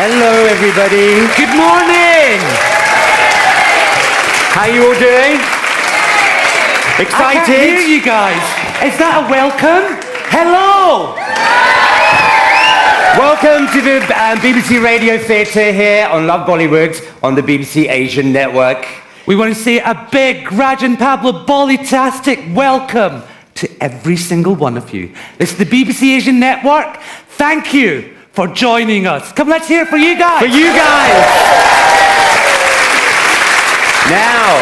Hello, everybody. Good morning. How are you all doing? Excited? I can't hear you guys. Is that a welcome? Hello. Welcome to the BBC Radio Theatre here on Love Bollywood on the BBC Asian Network. We want to say a big Raj&Pablo Bollytastic welcome to every single one of you. This is the BBC Asian Network. Thank you for joining us. Come, let's hear it for you guys. For you guys. Now,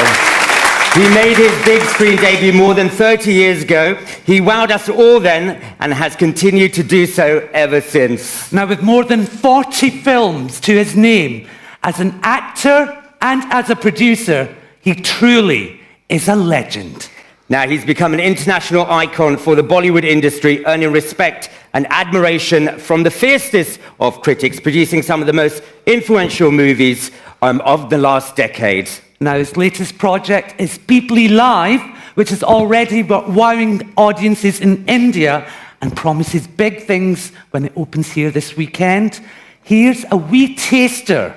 he made his big screen debut more than 30 years ago. He wowed us all then and has continued to do so ever since. Now, with more than 40 films to his name, as an actor and as a producer, he truly is a legend. Now, he's become an international icon for the Bollywood industry, earning respect and admiration from the fiercest of critics, producing some of the most influential movies of the last decade. Now, his latest project is Peoply Live, which is already wowing audiences in India and promises big things when it opens here this weekend. Here's a wee taster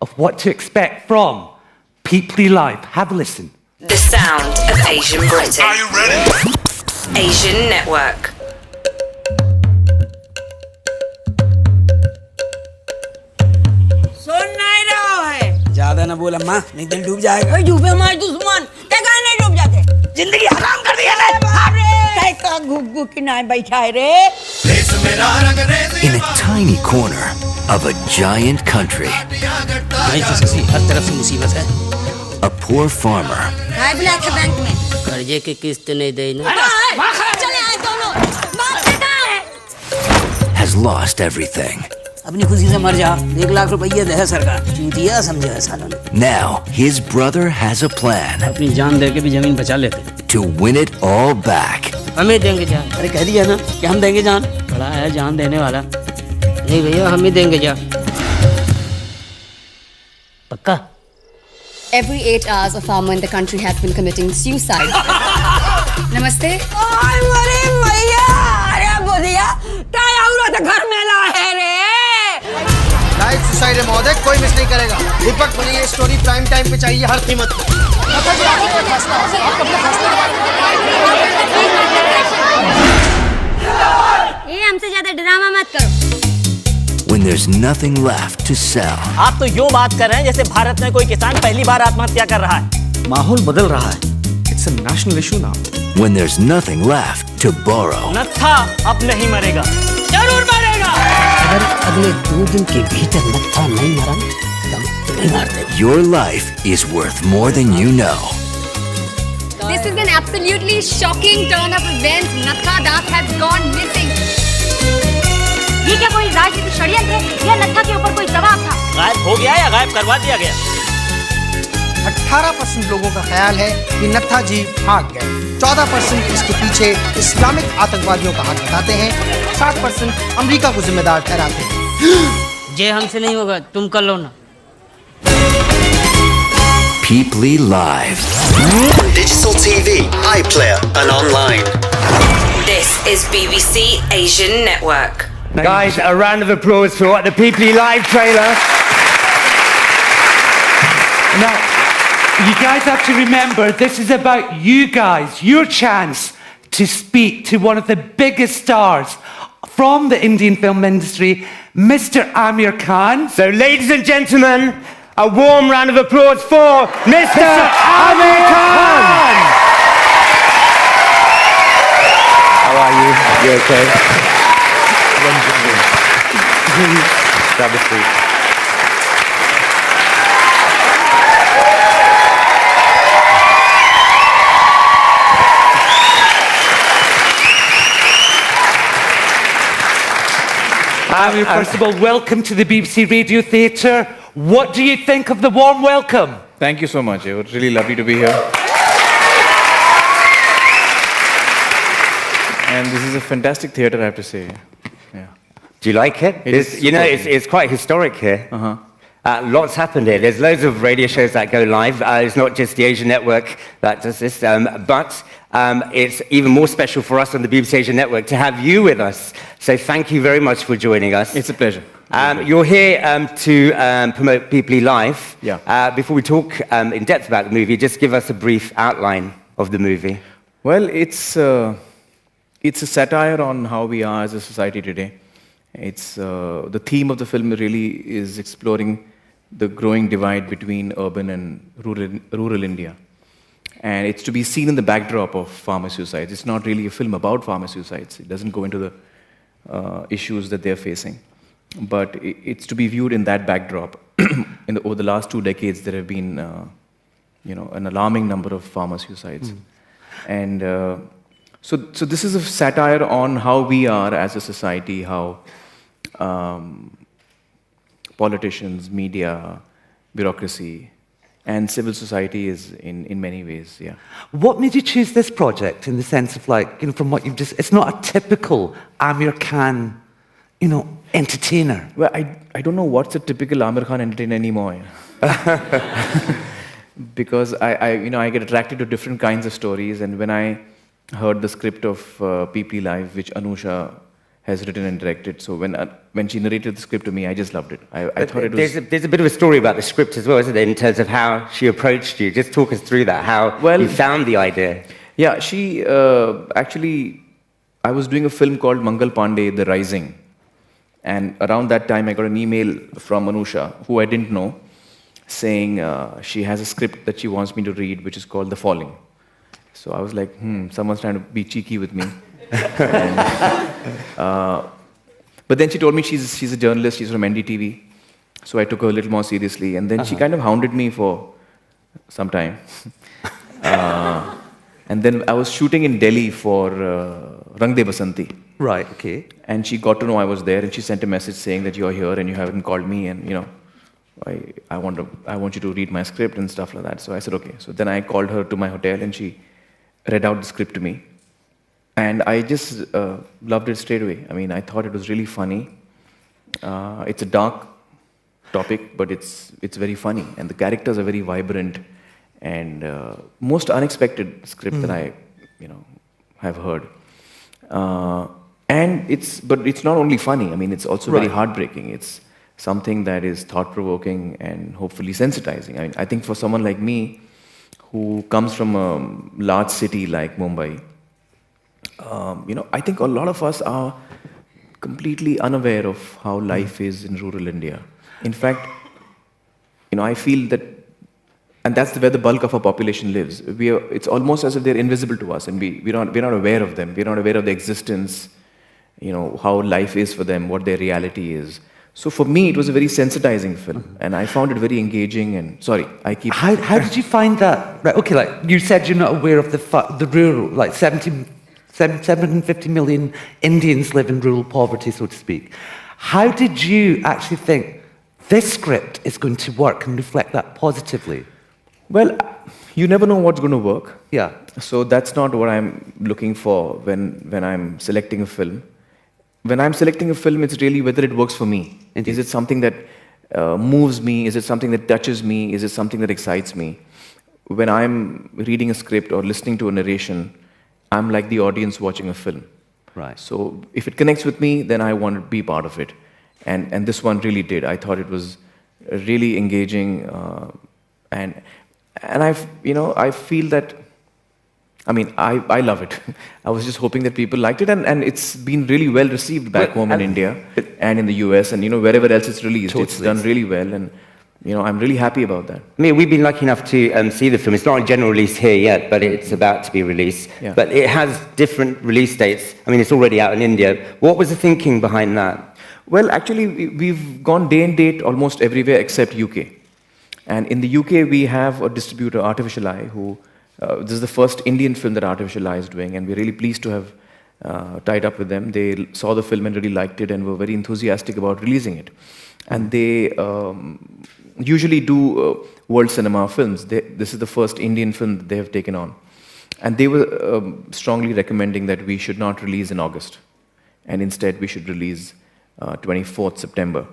of what to expect from Peoply Live. Have a listen. The sound of Asian Britain. Are you ready? Asian Network. सुन नहीं रहा है ज्यादा ना बोल अम्मा नहीं दिल डूब जाएगा ओए डूबे हमारे दुश्मन ते कहाँ नहीं डूब जाते जिंदगी हराम कर दिया ना अरे का घुघु किनारे बैठा है रे In a tiny corner of a giant country, भाई किसी हर तरफ से मुसीबत है a poor farmer काय बुलाया था बैंक में कर्जे की किस्त नहीं देना चले आए दोनों बात करता है has lost everything. अपनी खुशी से मर जा 1 लाख रुपया दे है सरकार चूतिया समझा है सालों ने Now his brother has a plan अपनी जान दे के भी जमीन बचा लेते to win it all back. हमें देंगे जान अरे कह दिया ना कि हम देंगे जान बड़ा है जान देने वाला नहीं भैया हम ही देंगे जान पक्का Every 8 hours, a farmer in the country has been committing suicide. Namaste. ओए मरे भैया अरे बोलिया काय आउरा तो घर में ला है रे लाइव सुसाइड है महोदय कोई मिस नहीं करेगा दीपक बनी ये स्टोरी प्राइम टाइम पे चाहिए हर कीमत ये हमसे ज्यादा ड्रामा मत करो. When there's nothing left to sell, आप तो यूं बात कर रहे हैं जैसे भारत में कोई किसान पहली बार आत्महत्या कर रहा है माहौल बदल रहा है it's a national issue now when there's nothing left to borrow, नत्था अब नहीं मरेगा जरूर मरेगा अगर अगले 2 दिन के भीतर नत्था नहीं मरा तो नहीं मार देगा your life is worth more than you know. This is an absolutely shocking turn of events. Natha Das has gone missing. ये क्या कोई राजनीतिक षड्यंत्र है या नत्था के ऊपर कोई दबाव था? गायब हो गया या गायब करवा दिया गया 18% लोगों का ख्याल है कि नत्था जी भाग गए 14% इसके पीछे इस्लामिक आतंकवादियों का हाथ बताते हैं 60% अमेरिका को जिम्मेदार ठहराते हैं जे हमसे नहीं होगा तुम कर लो ना Peoply Live. Digital TV, iPlayer, and online. This is BBC Asian Network. Guys, a round of applause for the Peoply Live trailer. Now, you guys have to remember, this is about you guys, your chance to speak to one of the biggest stars from the Indian film industry, Mr. Aamir Khan. So, ladies and gentlemen, a warm round of applause for Mr. Aamir Khan. How are you? You okay? Grab a seat. Aamir, first of all, welcome to the BBC Radio Theatre. What do you think of the warm welcome? Thank you so much. It was really lovely to be here. And this is a fantastic theatre, I have to say. Yeah. Do you like it? It's quite historic here. Lots happened here. There's loads of radio shows that go live. It's not just the Asian Network that does this, but it's even more special for us on the BBC Asia Network to have you with us. So thank you very much for joining us. It's a pleasure. You're here to promote Peoply Live. Yeah. Before we talk in depth about the movie, just give us a brief outline of the movie. Well, it's a satire on how we are as a society today. It's the theme of the film really is exploring the growing divide between urban and rural India. And it's to be seen in the backdrop of farmer suicides. It's not really a film about farmer suicides. It doesn't go into the issues that they're facing. But it's to be viewed in that backdrop. Over the last 2 decades, there have been an alarming number of farmer suicides. And so this is a satire on how we are as a society, how politicians, media, bureaucracy, and civil society is in many ways, yeah. What made you choose this project in the sense of from what you've just, it's not a typical Aamir Khan, entertainer. Well, I don't know what's a typical Aamir Khan entertainer anymore. Because I get attracted to different kinds of stories, and when I heard the script of Peoply Live, which Anusha has written and directed, so when she narrated the script to me, I just loved it. I thought it was... There's a bit of a story about the script as well, isn't there, in terms of how she approached you? Just talk us through that, how you found the idea. Yeah, she actually... I was doing a film called Mangal Pandey, The Rising. And around that time, I got an email from Anusha, who I didn't know, saying she has a script that she wants me to read, which is called The Falling. So I was like, someone's trying to be cheeky with me. But then she told me she's a journalist, she's from NDTV. So I took her a little more seriously. And then she kind of hounded me for some time. And then I was shooting in Delhi for Rang De Basanti. Right, okay. And she got to know I was there, and she sent a message saying that you're here and you haven't called me, and I want you to read my script and stuff like that. So I said, okay. So then I called her to my hotel, and she read out the script to me. And I just loved it straight away. I mean, I thought it was really funny. It's a dark topic, but it's very funny. And the characters are very vibrant and most unexpected script that I have heard. But it's not only funny. I mean, it's also very heartbreaking. It's something that is thought-provoking and hopefully sensitizing. I mean, I think for someone like me, who comes from a large city like Mumbai, I think a lot of us are completely unaware of how life is in rural India. In fact, I feel that, and that's where the bulk of our population lives. It's almost as if they're invisible to us, and we're not aware of them. We're not aware of their existence, how life is for them, what their reality is. So for me, it was a very sensitizing film, and I found it very engaging. And sorry, I keep. How did you find that? Right, okay, you said you're not aware of the rural, 750 million Indians live in rural poverty, so to speak. How did you actually think this script is going to work and reflect that positively? Well, you never know what's going to work. Yeah. So that's not what I'm looking for when I'm selecting a film. When I'm selecting a film, it's really whether it works for me. Indeed. Is it something that moves me? Is it something that touches me? Is it something that excites me? When I'm reading a script or listening to a narration, I'm like the audience watching a film. Right. So if it connects with me, then I want to be part of it. And this one really did. I thought it was really engaging, and I feel that, I love it. I was just hoping that people liked it, and it's been really well received back home in India and in the US, and wherever else it's released, it's done really well, and I'm really happy about that. Aamir, we've been lucky enough to see the film. It's not a general release here yet, but it's about to be released. Yeah. But it has different release dates. I mean, it's already out in India. What was the thinking behind that? Well, actually, we've gone day and date almost everywhere except UK. And in the UK, we have a distributor, Artificial Eye, who this is the first Indian film that Artificial Eye is doing, and we're really pleased to have tied up with them. They saw the film and really liked it and were very enthusiastic about releasing it. And they usually do world cinema films. This is the first Indian film that they have taken on. And they were strongly recommending that we should not release in August, and instead we should release 24th September.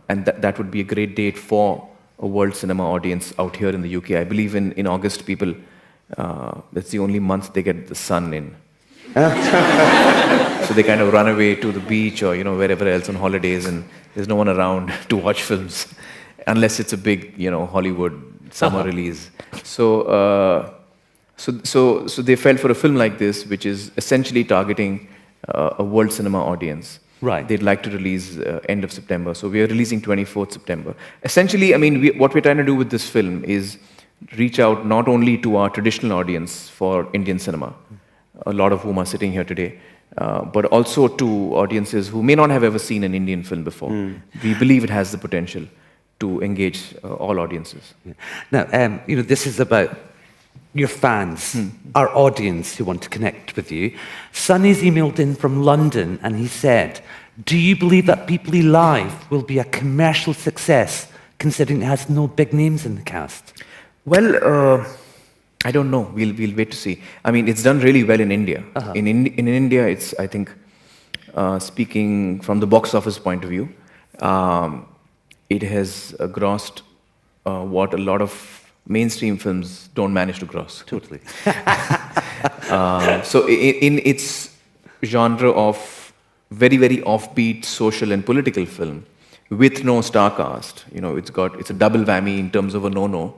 And that would be a great date for a world cinema audience out here in the UK. I believe in August people That's the only month they get the sun in. So they kind of run away to the beach or wherever else on holidays, and there's no one around to watch films unless it's a big Hollywood summer release. So they felt for a film like this, which is essentially targeting a world cinema audience. Right. They'd like to release end of September. So we are releasing 24th September. Essentially, I mean, what we're trying to do with this film is reach out not only to our traditional audience for Indian cinema, a lot of whom are sitting here today, but also to audiences who may not have ever seen an Indian film before. We believe it has the potential to engage all audiences. Now, this is about your fans, our audience who want to connect with you. Sonny's emailed in from London and he said, do you believe that Peoply Live will be a commercial success considering it has no big names in the cast? Well, I don't know. We'll wait to see. I mean, it's done really well in India. In India, it's, I think, speaking from the box office point of view, it has grossed what a lot of mainstream films don't manage to gross. Totally. So in its genre of very, very offbeat social and political film with no star cast, it's a double whammy in terms of a no-no.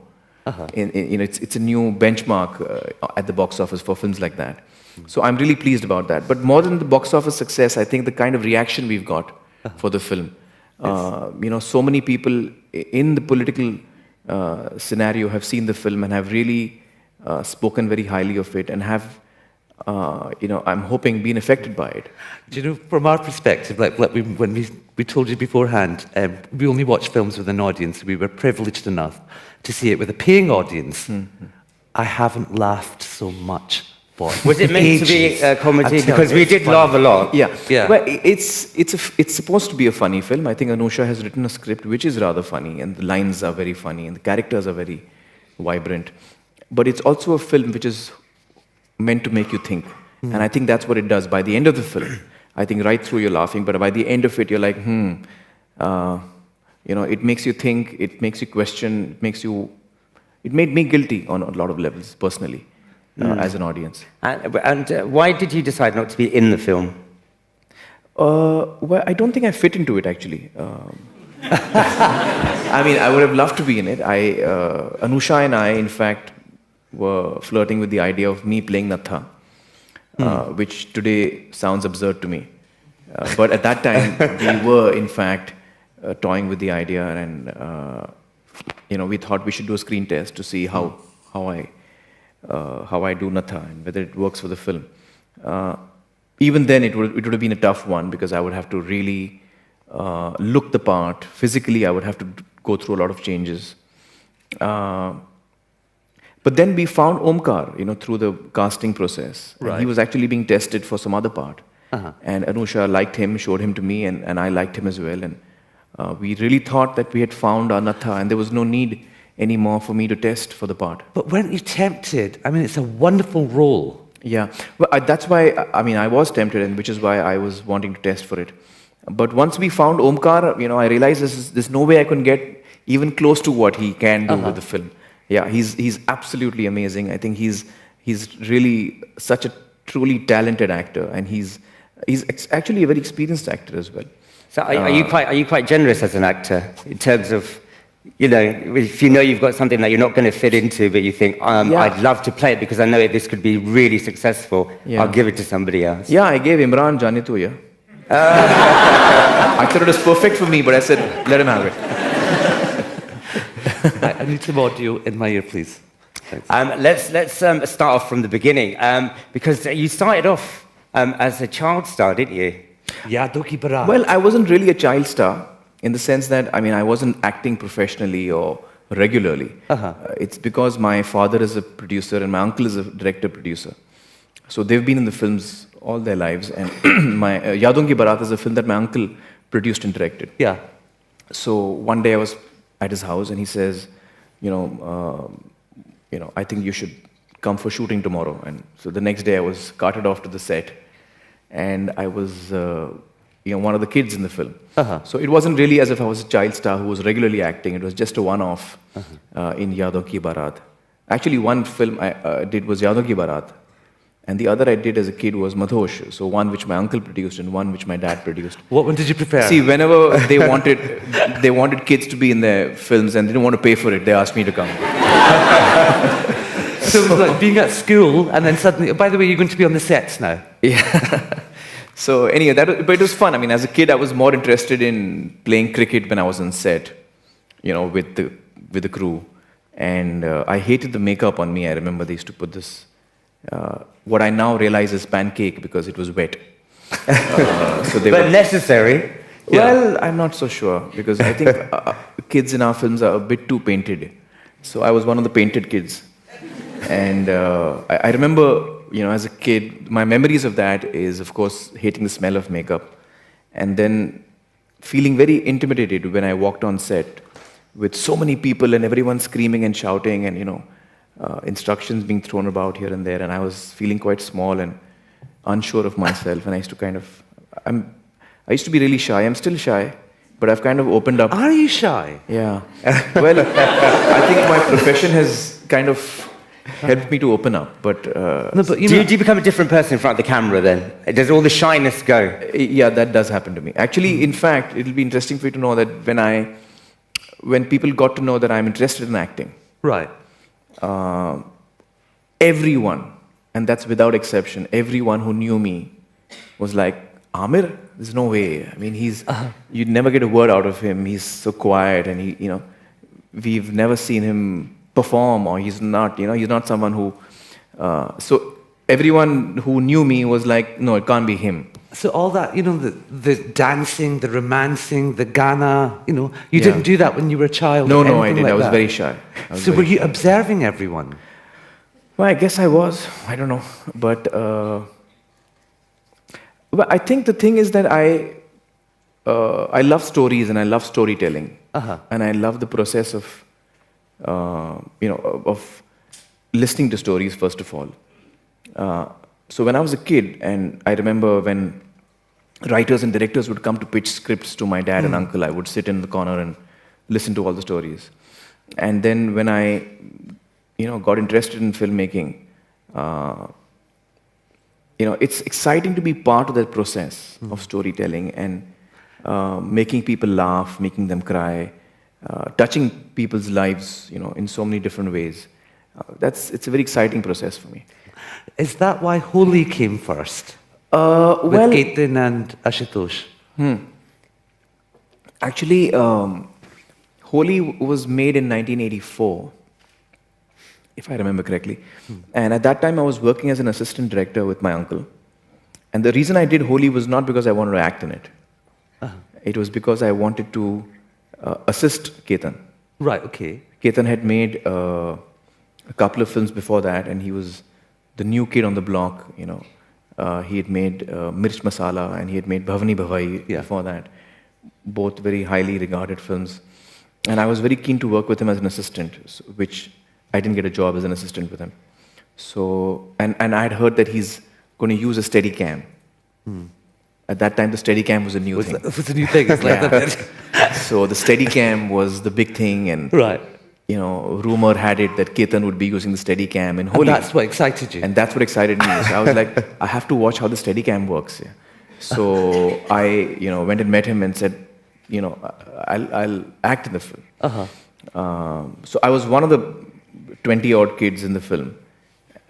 It's a new benchmark at the box office for films like that. So I'm really pleased about that. But more than the box office success, I think the kind of reaction we've got for the film. So many people in the political scenario have seen the film and have really spoken very highly of it and have, I'm hoping, been affected by it. Do you know, from our perspective, when we told you beforehand, we only watch films with an audience. We were privileged enough to see it with a paying audience. I haven't laughed so much for Was it meant to be a comedy? Because we did laugh a lot. Yeah. Well, it's supposed to be a funny film. I think Anusha has written a script which is rather funny, and the lines are very funny, and the characters are very vibrant. But it's also a film which is meant to make you think. And I think that's what it does. By the end of the film, I think right through you're laughing, but by the end of it, you're like, it makes you think, it makes you question, it made me guilty on a lot of levels, personally, as an audience. And why did you decide not to be in the film? Well, I don't think I fit into it, actually. I mean, I would have loved to be in it. Anusha and I, in fact, were flirting with the idea of me playing Natha, which today sounds absurd to me. But at that time, we were, in fact, toying with the idea, and we thought we should do a screen test to see how I do Natha and whether it works for the film. Even then, it would have been a tough one because I would have to really look the part. Physically, I would have to go through a lot of changes. But then we found Omkar, through the casting process. Right. He was actually being tested for some other part. And Anusha liked him, showed him to me, and I liked him as well. And we really thought that we had found our Natha, and there was no need anymore for me to test for the part. But weren't you tempted? I mean, it's a wonderful role. Yeah, well, that's why, I was tempted, and which is why I was wanting to test for it. But once we found Omkar, I realized there's no way I could get even close to what he can do with the film. Yeah, he's absolutely amazing. I think he's really such a truly talented actor, and he's actually a very experienced actor as well. So are you quite generous as an actor in terms of, if you know you've got something that you're not going to fit into, but you think, I'd love to play it because I know this could be really successful, I'll give it to somebody else. Yeah, I gave Imran Jane Tu, yeah. I thought it was perfect for me, but I said, let him have it. I need some audio in my ear, please. Let's start off from the beginning, because you started off as a child star, didn't you? Yadoki Barat. Well, I wasn't really a child star in the sense that, I wasn't acting professionally or regularly. It's because my father is a producer and my uncle is a director-producer. So they've been in the films all their lives, and my Yadon Ki Barat is a film that my uncle produced and directed. Yeah. So one day I was at his house and he says, I think you should come for shooting tomorrow. And so the next day I was carted off to the set, and I was one of the kids in the film. So it wasn't really as if I was a child star who was regularly acting. It was just a one-off in Yadon Ki Barat. Actually, one film I did was Yadon Ki Barat. And the other I did as a kid was Madhosh. So one which my uncle produced and one which my dad produced. What one did you prepare? See, whenever they wanted kids to be in their films and they didn't want to pay for it, they asked me to come. So it was like being at school and then suddenly, oh, by the way, you're going to be on the sets now. Yeah. So anyway, but it was fun. I mean, as a kid, I was more interested in playing cricket when I was on set, with the crew. And I hated the makeup on me. I remember they used to put this, what I now realize is pancake because it was wet. But necessary. Well, I'm not so sure because I think kids in our films are a bit too painted. So I was one of the painted kids. And I remember, as a kid, my memories of that is, of course, hating the smell of makeup. And then feeling very intimidated when I walked on set with so many people and everyone screaming and shouting and, instructions being thrown about here and there. And I was feeling quite small and unsure of myself. And I used to I used to be really shy. I'm still shy, but I've kind of opened up. Are you shy? Yeah. Well, I think my profession has kind of helped me to open up. But, no, but do you become a different person in front of the camera then? Does all the shyness go? Yeah, that does happen to me. Actually, in fact, it'll be interesting for you to know that when people got to know that I'm interested in acting, right? Everyone, and that's without exception, everyone who knew me was like, Aamir, there's no way. I mean, you'd never get a word out of him. He's so quiet, and we've never seen him perform, or he's not someone who. So everyone who knew me was like, no, it can't be him. So all that, the dancing, the romancing, the Ghana, you didn't do that when you were a child? No, I didn't. I was very shy. So were you observing everyone? Well, I guess I was. I don't know. But I think the thing is that I love stories and I love storytelling. And I love the process of, of listening to stories, first of all. So when I was a kid, and I remember when writers and directors would come to pitch scripts to my dad and uncle, I would sit in the corner and listen to all the stories. And then when I, got interested in filmmaking, it's exciting to be part of that process of storytelling and making people laugh, making them cry, touching people's lives, in so many different ways. It's a very exciting process for me. Is that why Holi came first? With Ketan and Ashutosh? Actually, Holi was made in 1984, if I remember correctly. And at that time, I was working as an assistant director with my uncle. And the reason I did Holi was not because I wanted to act in it. It was because I wanted to assist Ketan. Right, okay. Ketan had made a couple of films before that, and he was the new kid on the block, He had made Mirch Masala, and he had made Bhavani Bhavai before that. Both very highly regarded films. And I was very keen to work with him as an assistant, which I didn't get a job as an assistant with him. So, and I had heard that he's going to use a Steadicam. At that time, the Steadicam was a new thing. It was a new thing. It's like So the Steadicam was the big thing, and right. Rumor had it that Ketan would be using the Steadicam in Holi. And that's what excited you. And that's what excited me. So I was like, I have to watch how the Steadicam works. Yeah. So I, went and met him and said, I'll act in the film. So I was one of the 20-odd kids in the film.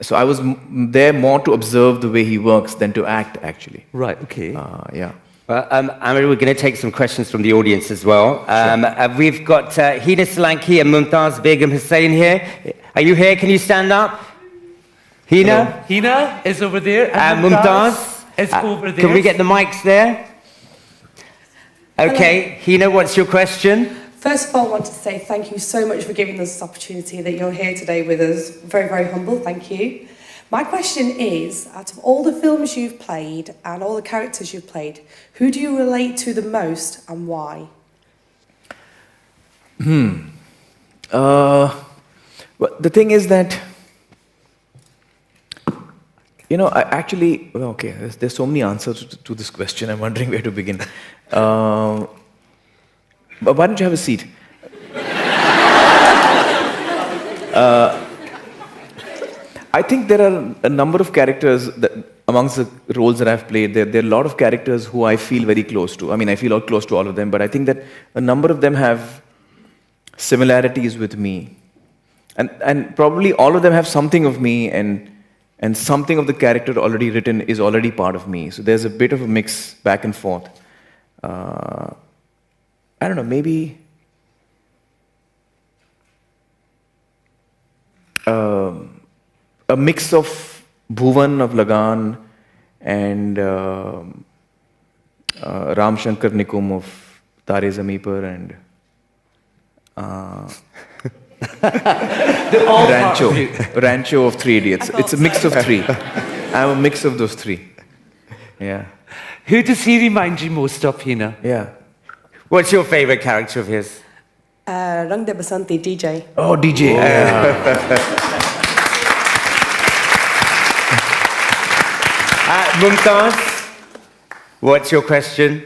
So I was there more to observe the way he works than to act, actually. Right, okay. Yeah. Aamir, we're going to take some questions from the audience as well. We've got Hina Solanki and Mumtaz Begum Hussain here. Are you here? Can you stand up? Hina? Hello. Hina is over there. And Mumtaz is over there. Can we get the mics there? Okay. Hello. Hina, what's your question? First of all, I want to say thank you so much for giving us this opportunity that you're here today with us. Very, very humble. Thank you. My question is, out of all the films you've played and all the characters you've played, who do you relate to the most and why? Well, the thing is that, there's so many answers to this question. I'm wondering where to begin. But why don't you have a seat? I think there are a number of characters that, amongst the roles that I've played, there are a lot of characters who I feel very close to. I mean, I feel all close to all of them, but I think that a number of them have similarities with me. And probably all of them have something of me, and something of the character already written is already part of me. So there's a bit of a mix back and forth. I don't know, maybe a mix of Bhuvan of Lagan and Ram Shankar Nikum of Tare Zameen Par and Rancho of Three Idiots. It's a mix of three. I'm a mix of those three. Yeah. Who does he remind you most of, Hina? Yeah. What's your favorite character of his? Rang De Basanti, DJ. Oh, DJ. Mumtaz, what's your question?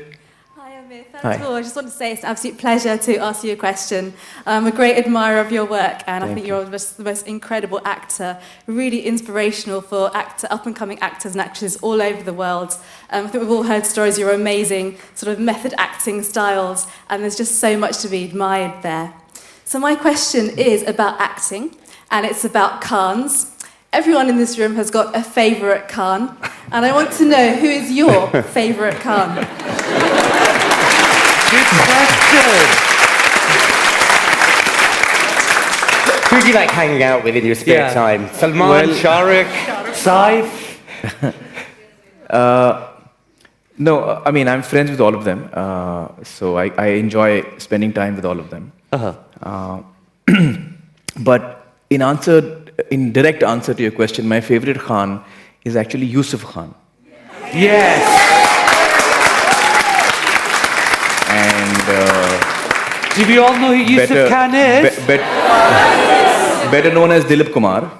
Hi, Aamir. First of all, I just want to say it's an absolute pleasure to ask you a question. I'm a great admirer of your work, and I think you're the most incredible actor, really inspirational for up-and-coming actors and actresses all over the world. I think we've all heard stories of your amazing sort of method acting styles, and there's just so much to be admired there. So my question is about acting, and it's about Khans. Everyone in this room has got a favourite Khan, and I want to know, who is your favourite Khan? Good question. Who do you like hanging out with in your spare time? Salman, Shah Rukh, Saif? No, I mean, I'm friends with all of them. So I enjoy spending time with all of them. But in direct answer to your question, my favorite Khan is actually Yusuf Khan. Yes. And do we all know who Yusuf Khan is? Better known as Dilip Kumar.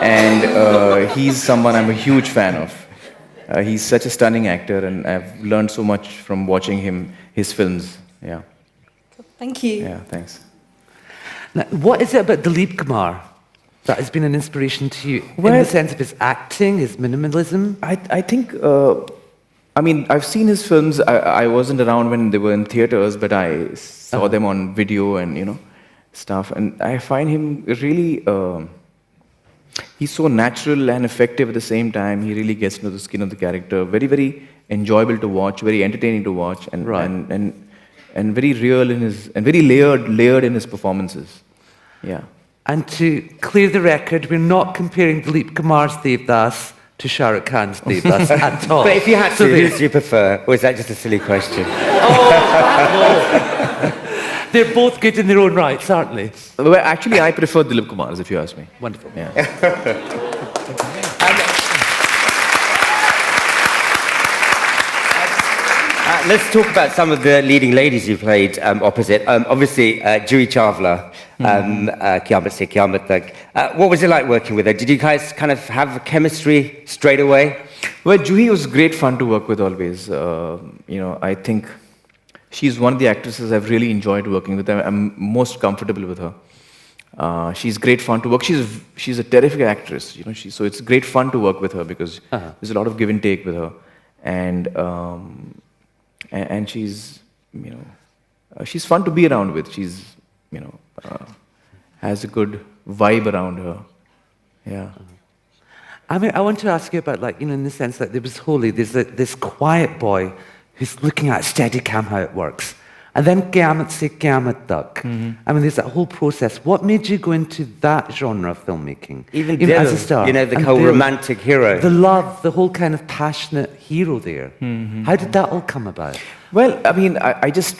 And he's someone I'm a huge fan of. He's such a stunning actor, and I've learned so much from watching his films. Yeah. Thank you. Yeah, thanks. Now, what is it about Dilip Kumar that has been an inspiration to you, in the sense of his acting, his minimalism? I think, I mean, I've seen his films. I wasn't around when they were in theaters, but I saw them on video and, stuff. And I find him really, he's so natural and effective at the same time. He really gets into the skin of the character. Very, very enjoyable to watch, very entertaining to watch, and very real and very layered in his performances. Yeah. And to clear the record, we're not comparing Dilip Kumar's Devdas to Shah Rukh Khan's Devdas at all. But if you had to, who do you prefer? Or is that just a silly question? They're both good in their own rights, aren't they? Well, actually, I prefer Dilip Kumar's, if you ask me. Wonderful. Yeah. Let's talk about some of the leading ladies you played opposite. Obviously, Juhi Chawla, Qiyaamat Se Qiyaamat Tak. What was it like working with her? Did you guys kind of have chemistry straight away? Well, Juhi was great fun to work with always. I think she's one of the actresses I've really enjoyed working with. I'm most comfortable with her. She's great fun to work. She's a terrific actress. So it's great fun to work with her because there's a lot of give and take with her. And she's, she's fun to be around with. She's, has a good vibe around her. Yeah. I mean, I want to ask you about, in the sense that there was Holy, there's this quiet boy who's looking at Steadicam, how it works. And then Qiyaamat Se Qiyaamat Tak. I mean, there's that whole process. What made you go into that genre of filmmaking? Even as a star? the whole romantic hero. The love, the whole kind of passionate hero there. How did that all come about? Well, I mean, I just...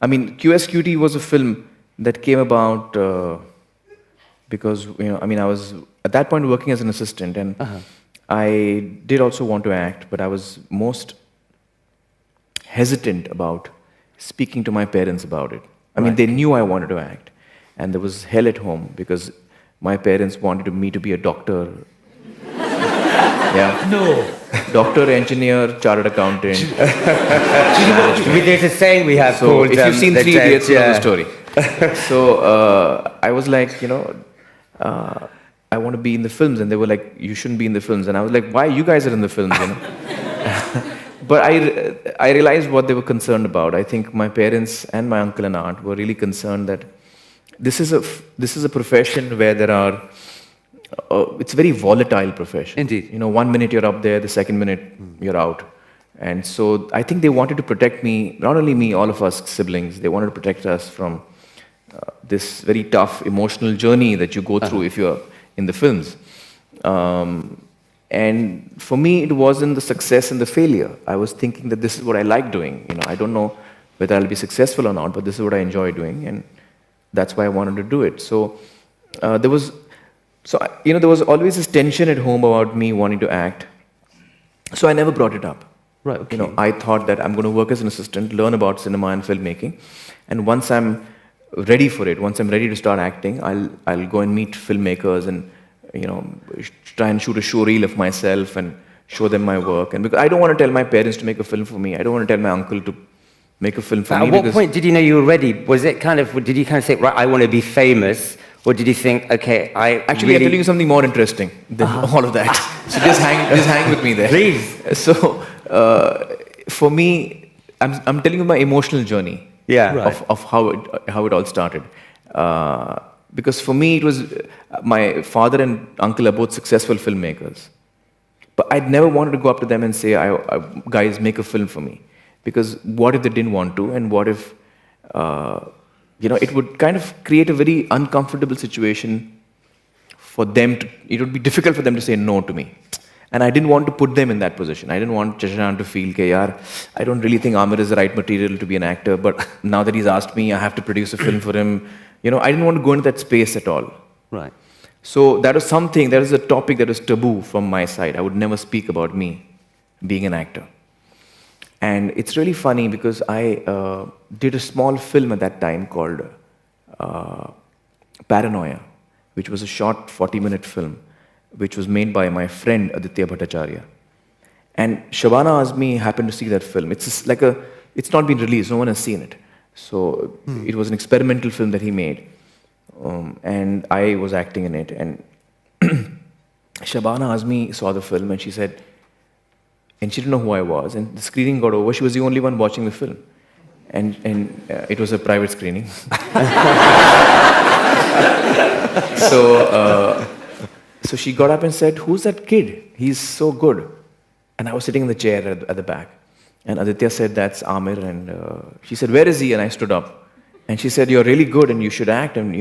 QSQT was a film that came about because, I was at that point working as an assistant, and I did also want to act, but I was most hesitant about speaking to my parents about it. I mean, they knew I wanted to act, and there was hell at home because my parents wanted me to be a doctor. Yeah. No. Doctor, engineer, chartered accountant. There's a saying we have called... If you've seen Three Idiots, you know the story. So I was like, I want to be in the films. And they were like, you shouldn't be in the films. And I was like, why you guys are in the films, you know? But I realized what they were concerned about. I think my parents and my uncle and aunt were really concerned that this is a profession where there are, it's a very volatile profession. Indeed. You know, 1 minute you're up there, the second minute you're out. And so I think they wanted to protect me, not only me, all of us siblings, they wanted to protect us from this very tough emotional journey that you go through if you're in the films. And for me, it wasn't the success and the failure. I was thinking that this is what I like doing. You know, I don't know whether I'll be successful or not, but this is what I enjoy doing, and that's why I wanted to do it. So there was always this tension at home about me wanting to act. So I never brought it up. Right. Okay. You know, I thought that I'm going to work as an assistant, learn about cinema and filmmaking, and once I'm ready for it, once I'm ready to start acting, I'll go and meet filmmakers and, you know, try and shoot a show reel of myself and show them my work. And because I don't want to tell my parents to make a film for me, I don't want to tell my uncle to make a film for me. At what point did you know you were ready? Was it did you kind of say, right, I want to be famous? Or did you think, okay, I'll tell you something more interesting than all of that. So just hang with me there. Please. So for me, I'm telling you my emotional journey. Yeah. Right. Of how it all started. Because for me, it was my father and uncle are both successful filmmakers. But I'd never wanted to go up to them and say, guys, make a film for me. Because what if they didn't want to? And what if, it would kind of create a very uncomfortable situation for them to, it would be difficult for them to say no to me. And I didn't want to put them in that position. I didn't want Shashank to feel, I don't really think Aamir is the right material to be an actor, but now that he's asked me, I have to produce a film for him. You know, I didn't want to go into that space at all. Right. So that was a topic that was taboo from my side. I would never speak about me being an actor. And it's really funny because I did a small film at that time called Paranoia, which was a short 40-minute film, which was made by my friend Aditya Bhattacharya. And Shabana Azmi happened to see that film. It's not been released, no one has seen it. So it was an experimental film that he made. And I was acting in it. And Shabana Azmi saw the film and she said, and she didn't know who I was. And the screening got over, she was the only one watching the film. And it was a private screening. So she got up and said, who's that kid? He's so good. And I was sitting in the chair at the back. And Aditya said, that's Aamir. And she said, where is he? And I stood up. And she said, you're really good and you should act. And,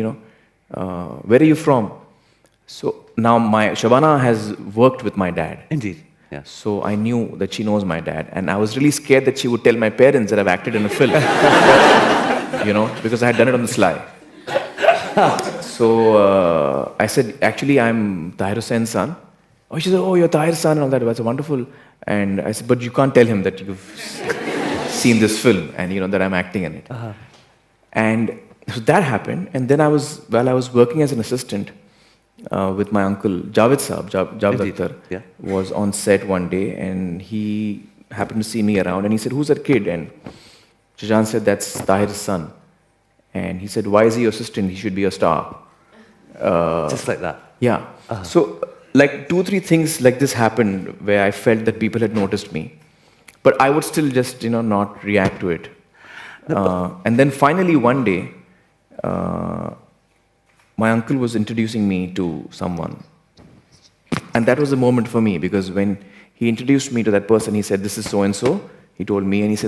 where are you from? So now Shabana has worked with my dad. Indeed. Yeah. So I knew that she knows my dad. And I was really scared that she would tell my parents that I've acted in a film. Because I had done it on the sly. So I said, actually, I'm Tahir Hussein's son. Oh, she said, oh, you're Tahir's son and all that. That's wonderful. And I said, but you can't tell him that you've seen this film and, that I'm acting in it. And so that happened. And then while I was working as an assistant with my uncle, Javed Saab, Javed Akhtar, was on set one day and he happened to see me around and he said, who's that kid? And Shashank said, that's Tahir's son. And he said, why is he your assistant? He should be a star. Just like that? Yeah. So, like 2-3 things like this happened where I felt that people had noticed me. But I would still just, not react to it. And then finally one day, my uncle was introducing me to someone. And that was a moment for me because when he introduced me to that person, he said, this is so-and-so. He told me and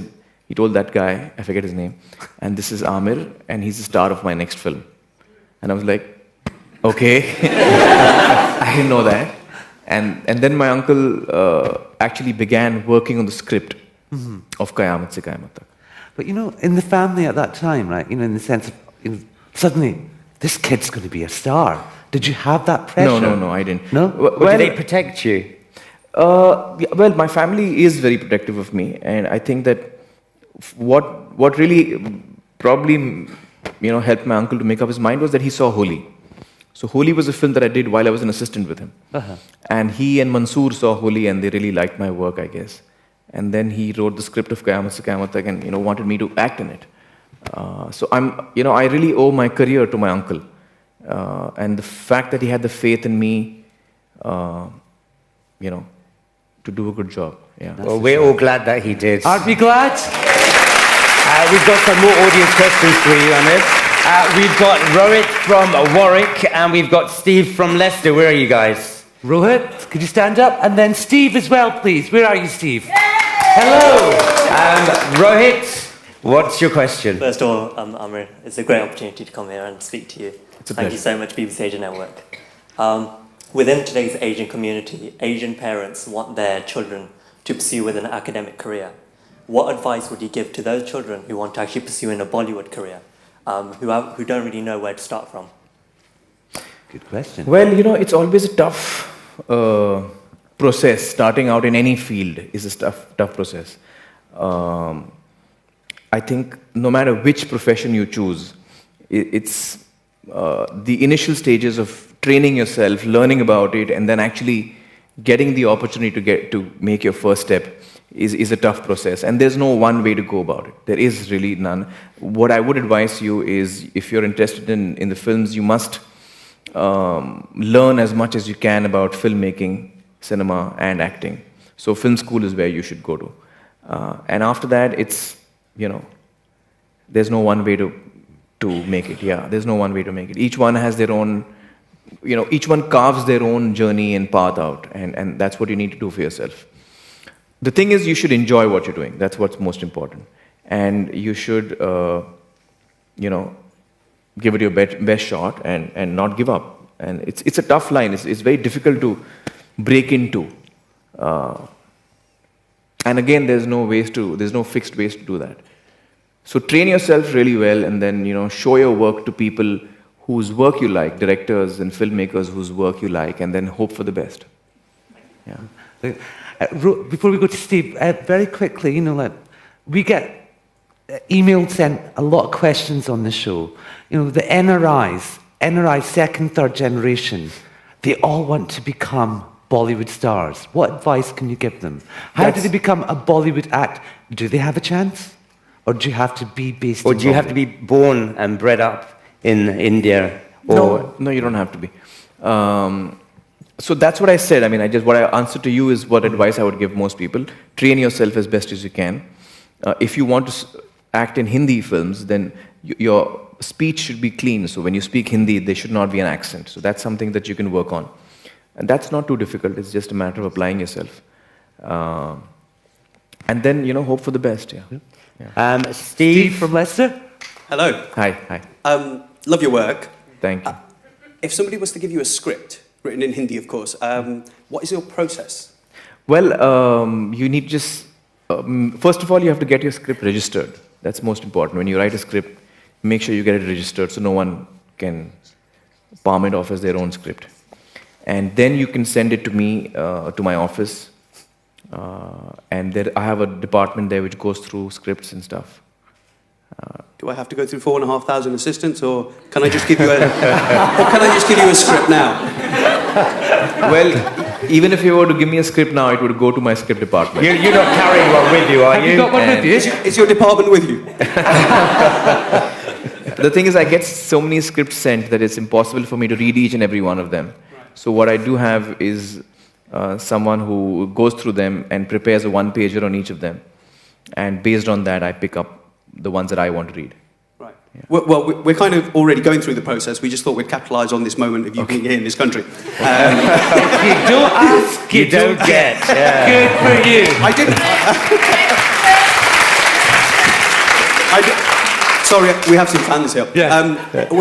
he told that guy, I forget his name, and this is Aamir, and he's the star of my next film. And I was like, okay. I didn't know that. And then my uncle actually began working on the script of Qayamat Se Qayamat Tak. But in the family at that time, right, in the sense of, suddenly, this kid's going to be a star. Did you have that pressure? No, I didn't. No? Did they protect you? Well, my family is very protective of me, and I think that what really probably helped my uncle to make up his mind was that he saw Holi. So Holi was a film that I did while I was an assistant with him. And he and Mansoor saw Holi and they really liked my work, I guess. And then he wrote the script of Qayamat Se Qayamat Tak and wanted me to act in it. So I really owe my career to my uncle. And the fact that he had the faith in me, you know, to do a good job. Yeah. Well, we're all glad that he did. Aren't we glad? We've got some more audience questions for you, Aamir. We've got Rohit from Warwick, and we've got Steve from Leicester. Where are you guys? Rohit, could you stand up? And then Steve as well, please. Where are you, Steve? Hello. Rohit, what's your question? First of all, Aamir, it's a great opportunity to come here and speak to you. Thank you so much, BBC Asian Network. Within today's Asian community, Asian parents want their children to pursue with an academic career. What advice would you give to those children who want to actually pursue in a Bollywood career, who don't really know where to start from? Good question. Well, you know, it's always a tough process. Starting out in any field is a tough process. I think no matter which profession you choose, it's the initial stages of training yourself, learning about it, and then actually getting the opportunity to make your first step is a tough process. And there's no one way to go about it. There is really none. What I would advise you is, if you're interested in the films, you must learn as much as you can about filmmaking, cinema, and acting. So film school is where you should go to. And after that, it's, you know, there's no one way to make it. Yeah, there's no one way to make it. Each one has their own, you know, each one carves their own journey and path out, and that's what you need to do for yourself. The thing is, you should enjoy what you're doing. That's what's most important. And you should, you know, give it your best shot and not give up. And it's a tough line. It's very difficult to break into. And again, there's no fixed ways to do that. So train yourself really well, and then, you know, show your work to people whose work you like, directors and filmmakers whose work you like, and then hope for the best. Yeah. Before we go to Steve, very quickly, you know, like, we get emailed, sent a lot of questions on the show. You know, the NRIs, second, third generation, they all want to become Bollywood stars. What advice can you give them? How do they become a Bollywood act? Do they have a chance? Or do you have to be based in Or do you have to be born and bred up in India? Or no, you don't have to be. So that's what I said. I mean, what I answered to you is what advice I would give most people. Train yourself as best as you can. If you want to act in Hindi films, then your speech should be clean. So when you speak Hindi, there should not be an accent. So that's something that you can work on. And that's not too difficult. It's just a matter of applying yourself. And then, you know, hope for the best. Yeah. Steve from Leicester. Hello. Hi. Love your work. Thank you. If somebody was to give you a script, written in Hindi, of course, what is your process? Well, you need just... first of all, you have to get your script registered. That's most important. When you write a script, make sure you get it registered so no one can palm it off as their own script. And then you can send it to me, to my office. And I have a department there which goes through scripts and stuff. Do I have to go through 4,500 assistants, or can I just give you a script now? Well, even if you were to give me a script now, it would go to my script department. You're not carrying one with you, are you? Have you got one with you? Is your department with you? The thing is, I get so many scripts sent that it's impossible for me to read each and every one of them. So what I do have is someone who goes through them and prepares a one-pager on each of them. And based on that, I pick up the ones that I want to read. Right. Yeah. Well, we're kind of already going through the process. We just thought we'd capitalise on this moment of you being here in this country. If you don't ask, you don't get. Yeah. Good for you. Sorry, we have some fans here. Yeah.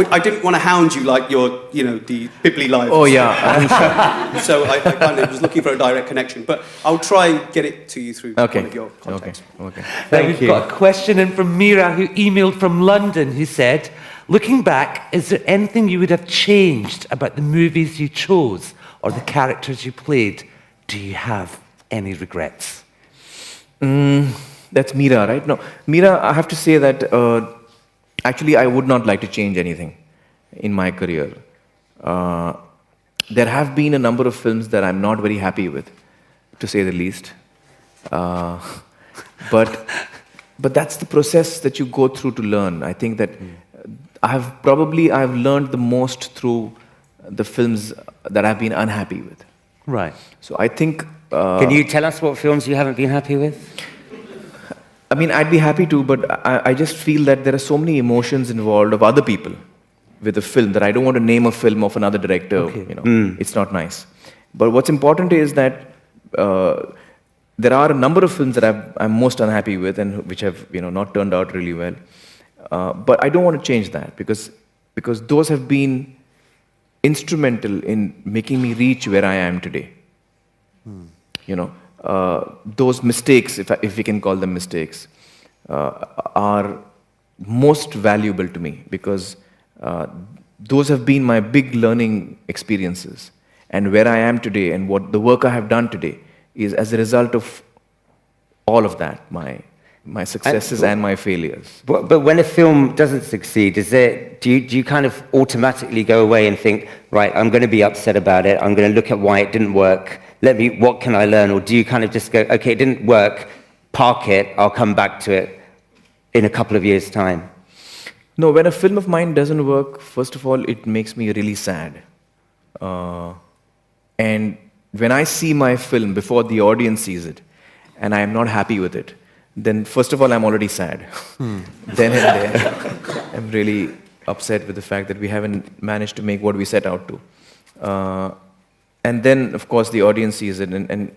I didn't want to hound you like you're, you know, the Pibbly Live. Oh, yeah. So I kind of was looking for a direct connection. But I'll try and get it to you through one of your contacts. Okay. We've got a question in from Mira, who emailed from London, who said, looking back, is there anything you would have changed about the movies you chose or the characters you played? Do you have any regrets? That's Mira, right? No, Mira, I have to say that actually I would not like to change anything in my career. There have been a number of films that I'm not very happy with, to say the least. But that's the process that you go through to learn. I think that I've learned the most through the films that I've been unhappy with. Right. So I think. Can you tell us what films you haven't been happy with? I mean, I'd be happy to, but I just feel that there are so many emotions involved of other people with a film that I don't want to name a film of another director. Okay. You know, it's not nice. But what's important is that there are a number of films that I'm most unhappy with and which have not turned out really well. But I don't want to change that because those have been instrumental in making me reach where I am today. Those mistakes, if we can call them mistakes, are most valuable to me because those have been my big learning experiences. And where I am today and what the work I have done today is as a result of all of that, my successes and my failures. But when a film doesn't succeed, do you kind of automatically go away and think, right, I'm going to be upset about it, I'm going to look at why it didn't work, what can I learn? Or do you kind of just go, okay, it didn't work, park it, I'll come back to it in a couple of years' time? No, when a film of mine doesn't work, first of all, it makes me really sad. And when I see my film before the audience sees it, and I am not happy with it, then first of all, I'm already sad. Then and there, I'm really upset with the fact that we haven't managed to make what we set out to. And then, of course, the audience sees it. And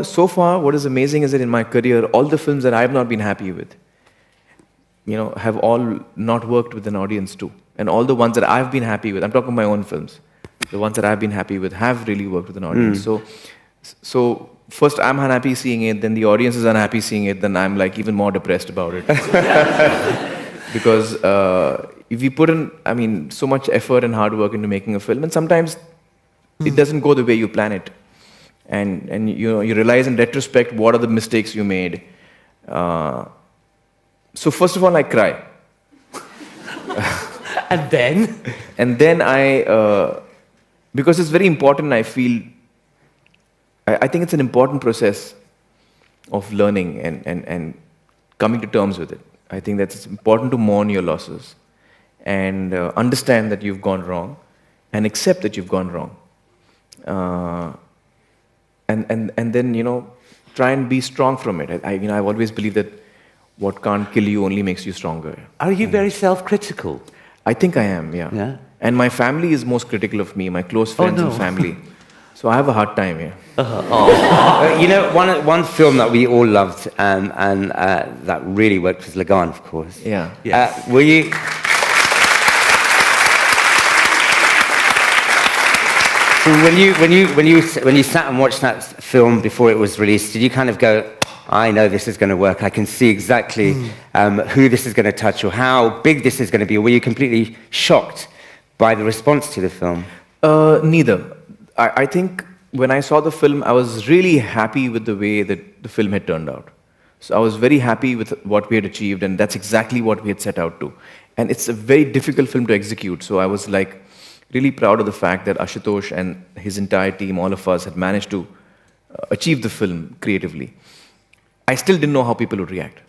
so far, what is amazing is that in my career, all the films that I have not been happy with, have all not worked with an audience too. And all the ones that I've been happy with, I'm talking my own films, the ones that I've been happy with have really worked with an audience. So first I'm unhappy seeing it, then the audience is unhappy seeing it, then I'm like even more depressed about it. Because if you put in, so much effort and hard work into making a film, and sometimes it doesn't go the way you plan it. And you realize in retrospect what are the mistakes you made. So first of all, I cry. And then? And then because it's very important, I feel, I think it's an important process of learning and coming to terms with it. I think that it's important to mourn your losses and understand that you've gone wrong and accept that you've gone wrong. And then, try and be strong from it. I've always believed that what can't kill you only makes you stronger. Are you very self-critical? I think I am, yeah. And my family is most critical of me, my close friends and family. So I have a hard time, one film that we all loved and that really worked was Lagan, of course. Yeah. Yes. Were you... So when you sat and watched that film before it was released, did you kind of go, I know this is going to work, I can see exactly who this is going to touch or how big this is going to be? Or were you completely shocked by the response to the film? Neither. I think when I saw the film, I was really happy with the way that the film had turned out. So I was very happy with what we had achieved, and that's exactly what we had set out to. And it's a very difficult film to execute, so I was like really proud of the fact that Ashutosh and his entire team, all of us, had managed to achieve the film creatively. I still didn't know how people would react.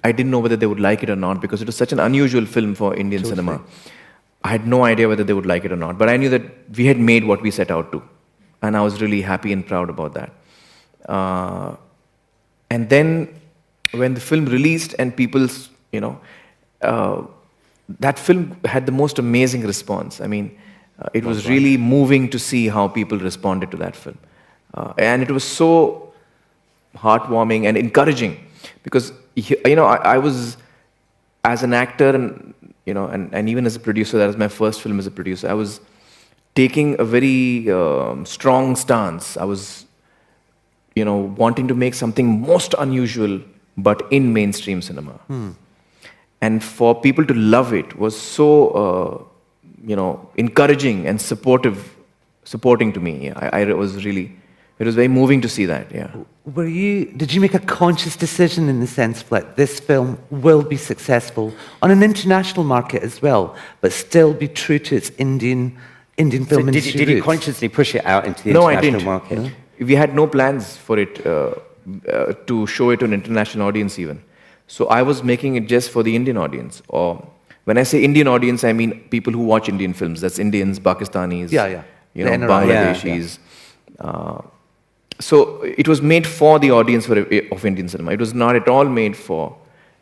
I didn't know whether they would like it or not because it was such an unusual film for Indian cinema. I had no idea whether they would like it or not, but I knew that we had made what we set out to. And I was really happy and proud about that. And then when the film released and people, that film had the most amazing response. I mean, it was really moving to see how people responded to that film. And it was so heartwarming and encouraging because, I was, as an actor and even as a producer, that was my first film as a producer, I was taking a very strong stance. I was, wanting to make something most unusual, but in mainstream cinema. And for people to love it was so, encouraging and supporting to me. It was very moving to see that, yeah. Did you make a conscious decision in the sense that this film will be successful on an international market as well, but still be true to its Indian film industry Did you roots? consciously push it out into the No, international I didn't. market? We had no plans for it to show it to an international audience even. So I was making it just for the Indian audience. Or When I say Indian audience, I mean people who watch Indian films. That's Indians, Pakistanis, The NRI. Bangladeshis. So it was made for the audience of Indian cinema. It was not at all made for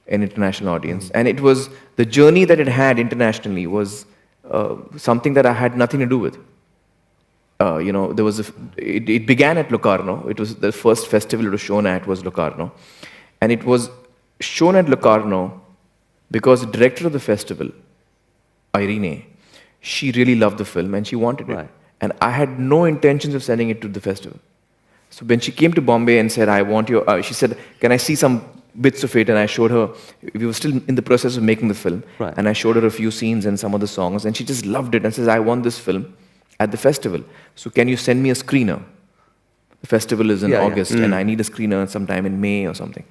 an international audience. And it was, the journey that it had internationally was something that I had nothing to do with. There was it began at Locarno. It was the first festival it was shown at was Locarno. And it was shown at Locarno because the director of the festival, Irene, she really loved the film and she wanted it. And I had no intentions of sending it to the festival. So when she came to Bombay and said, I want your, she said, can I see some bits of it? And I showed her, we were still in the process of making the film. And I showed her a few scenes and some of the songs. And she just loved it and says, I want this film at the festival. So can you send me a screener? The festival is in August and I need a screener sometime in May or something.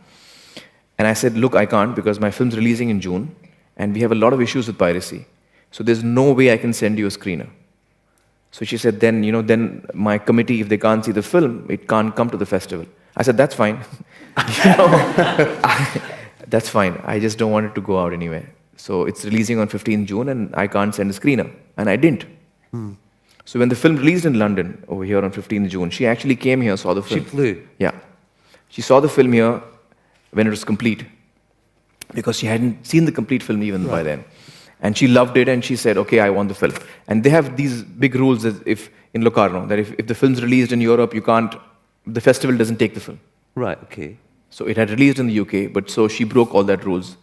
And I said, look, I can't because my film's releasing in June and we have a lot of issues with piracy. So there's no way I can send you a screener. So she said, then, then my committee, if they can't see the film, it can't come to the festival. I said, that's fine. That's fine. I just don't want it to go out anywhere. So it's releasing on 15th June and I can't send a screener. And I didn't. So when the film released in London, over here on 15th June, she actually came here, saw the film. She flew? Yeah. She saw the film here when it was complete. Because she hadn't seen the complete film even by then. And she loved it and she said, okay, I want the film. And they have these big rules that in Locarno, that if the film's released in Europe, the festival doesn't take the film. Right, okay. So it had released in the UK, but so she broke all that rules.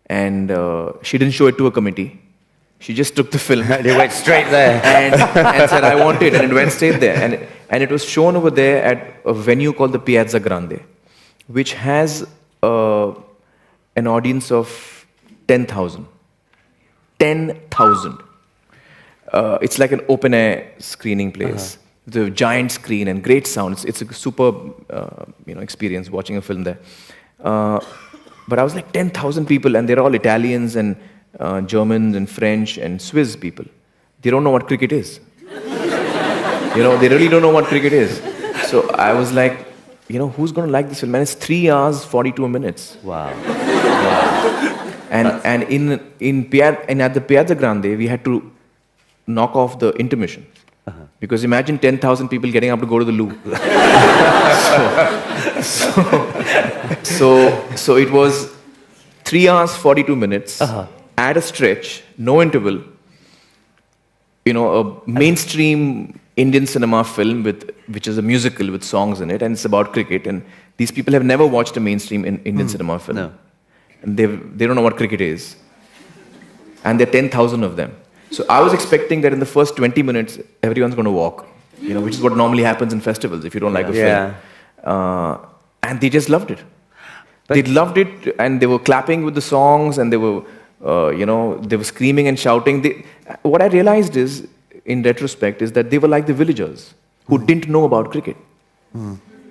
And she didn't show it to a committee. She just took the film. They went straight there. and said, I want it. And it went straight there. And it was shown over there at a venue called the Piazza Grande, which has an audience of 10,000. 10,000. It's like an open-air screening place. The giant screen and great sound. It's a superb experience watching a film there. But I was like 10,000 people and they're all Italians and Germans and French and Swiss people. They don't know what cricket is. They really don't know what cricket is. So I was like, who's going to like this film? And it's 3 hours, 42 minutes. Wow. And at the Piazza Grande, we had to knock off the intermission. Because imagine 10,000 people getting up to go to the loo. So it was 3 hours, 42 minutes, at a stretch, no interval. A mainstream Indian cinema film which is a musical with songs in it, and it's about cricket. And these people have never watched a mainstream Indian cinema film. No. And they don't know what cricket is. And there are 10,000 of them. So I was expecting that in the first 20 minutes, everyone's going to walk, which is what normally happens in festivals if you don't like a film. And they just loved it. They loved it, and they were clapping with the songs, and they were, they were screaming and shouting. What I realized is, in retrospect, is that they were like the villagers who didn't know about cricket.